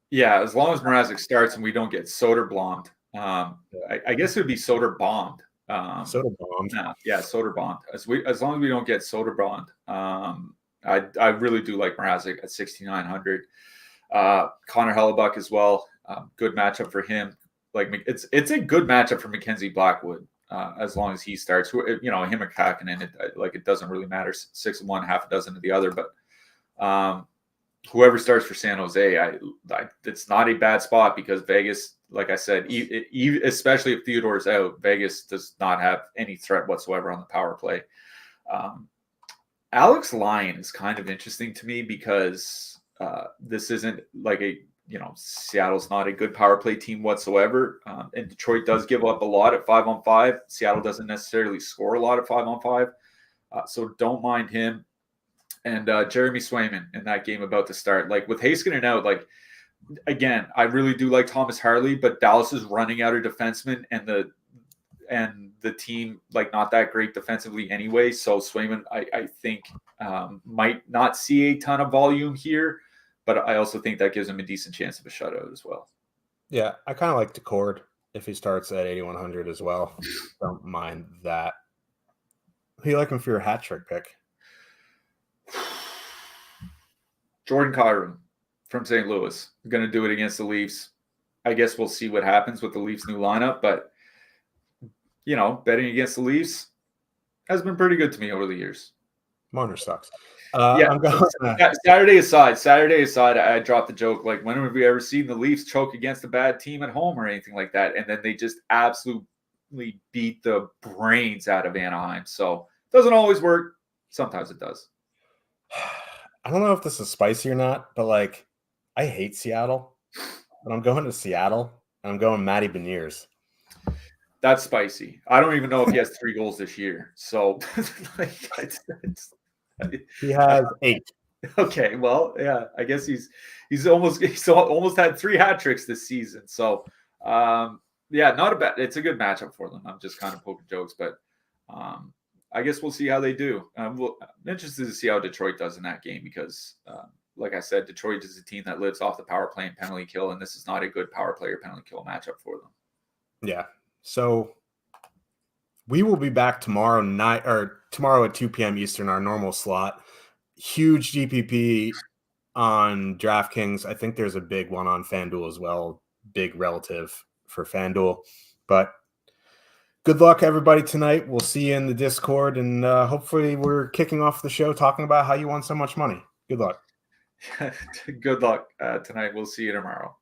Yeah, as long as Mrazek starts and we don't get Soderblom, I guess it would be Soderbombed. Soderbombed. Yeah, Soderbombed. As long as we don't get Soderbombed, I really do like Mrazek at 6,900. Connor Hellebuck as well. Good matchup for him. Like it's a good matchup for Mackenzie Blackwood. As long as he starts, him and Kakinen, it doesn't really matter. 6-1, half a dozen of the other, but whoever starts for San Jose, it's not a bad spot because Vegas, like I said, especially if Theodore's out, Vegas does not have any threat whatsoever on the power play. Alex Lyon is kind of interesting to me because this isn't like Seattle's not a good power play team whatsoever. And Detroit does give up a lot at 5-on-5. Seattle doesn't necessarily score a lot at 5-on-5. So don't mind him. And Jeremy Swayman in that game about to start. Like with Heiskanen out, like again, I really do like Thomas Harley, but Dallas is running out of defensemen and the team like not that great defensively anyway. So Swayman, I think might not see a ton of volume here. But I also think that gives him a decent chance of a shutout as well. Yeah, I kind of like Decord if he starts at 8,100 as well. Don't mind that. Who you like him for your hat trick pick? Jordan Kyrou from St. Louis. Going to do it against the Leafs. I guess we'll see what happens with the Leafs' new lineup. But, betting against the Leafs has been pretty good to me over the years. Marner sucks. Yeah. Saturday aside, I dropped the joke. Like, when have we ever seen the Leafs choke against a bad team at home or anything like that? And then they just absolutely beat the brains out of Anaheim. So it doesn't always work. Sometimes it does. I don't know if this is spicy or not, but like, I hate Seattle, but I'm going to Seattle and I'm going Matty Beniers. That's spicy. I don't even know if he has 3 goals this year. So he has 8. Okay, well, yeah, I guess he's almost had 3 hat tricks this season. So, not a bad. It's a good matchup for them. I'm just kind of poking jokes, but I guess we'll see how they do. I'm interested to see how Detroit does in that game because, like I said, Detroit is a team that lives off the power play and penalty kill, and this is not a good power play or penalty kill matchup for them. Yeah. So we will be back tomorrow at 2 p.m. Eastern, our normal slot. Huge GPP on DraftKings. I think there's a big one on FanDuel as well. Big relative for FanDuel. But good luck, everybody, tonight. We'll see you in the Discord, and hopefully we're kicking off the show talking about how you won so much money. Good luck. Good luck tonight. We'll see you tomorrow.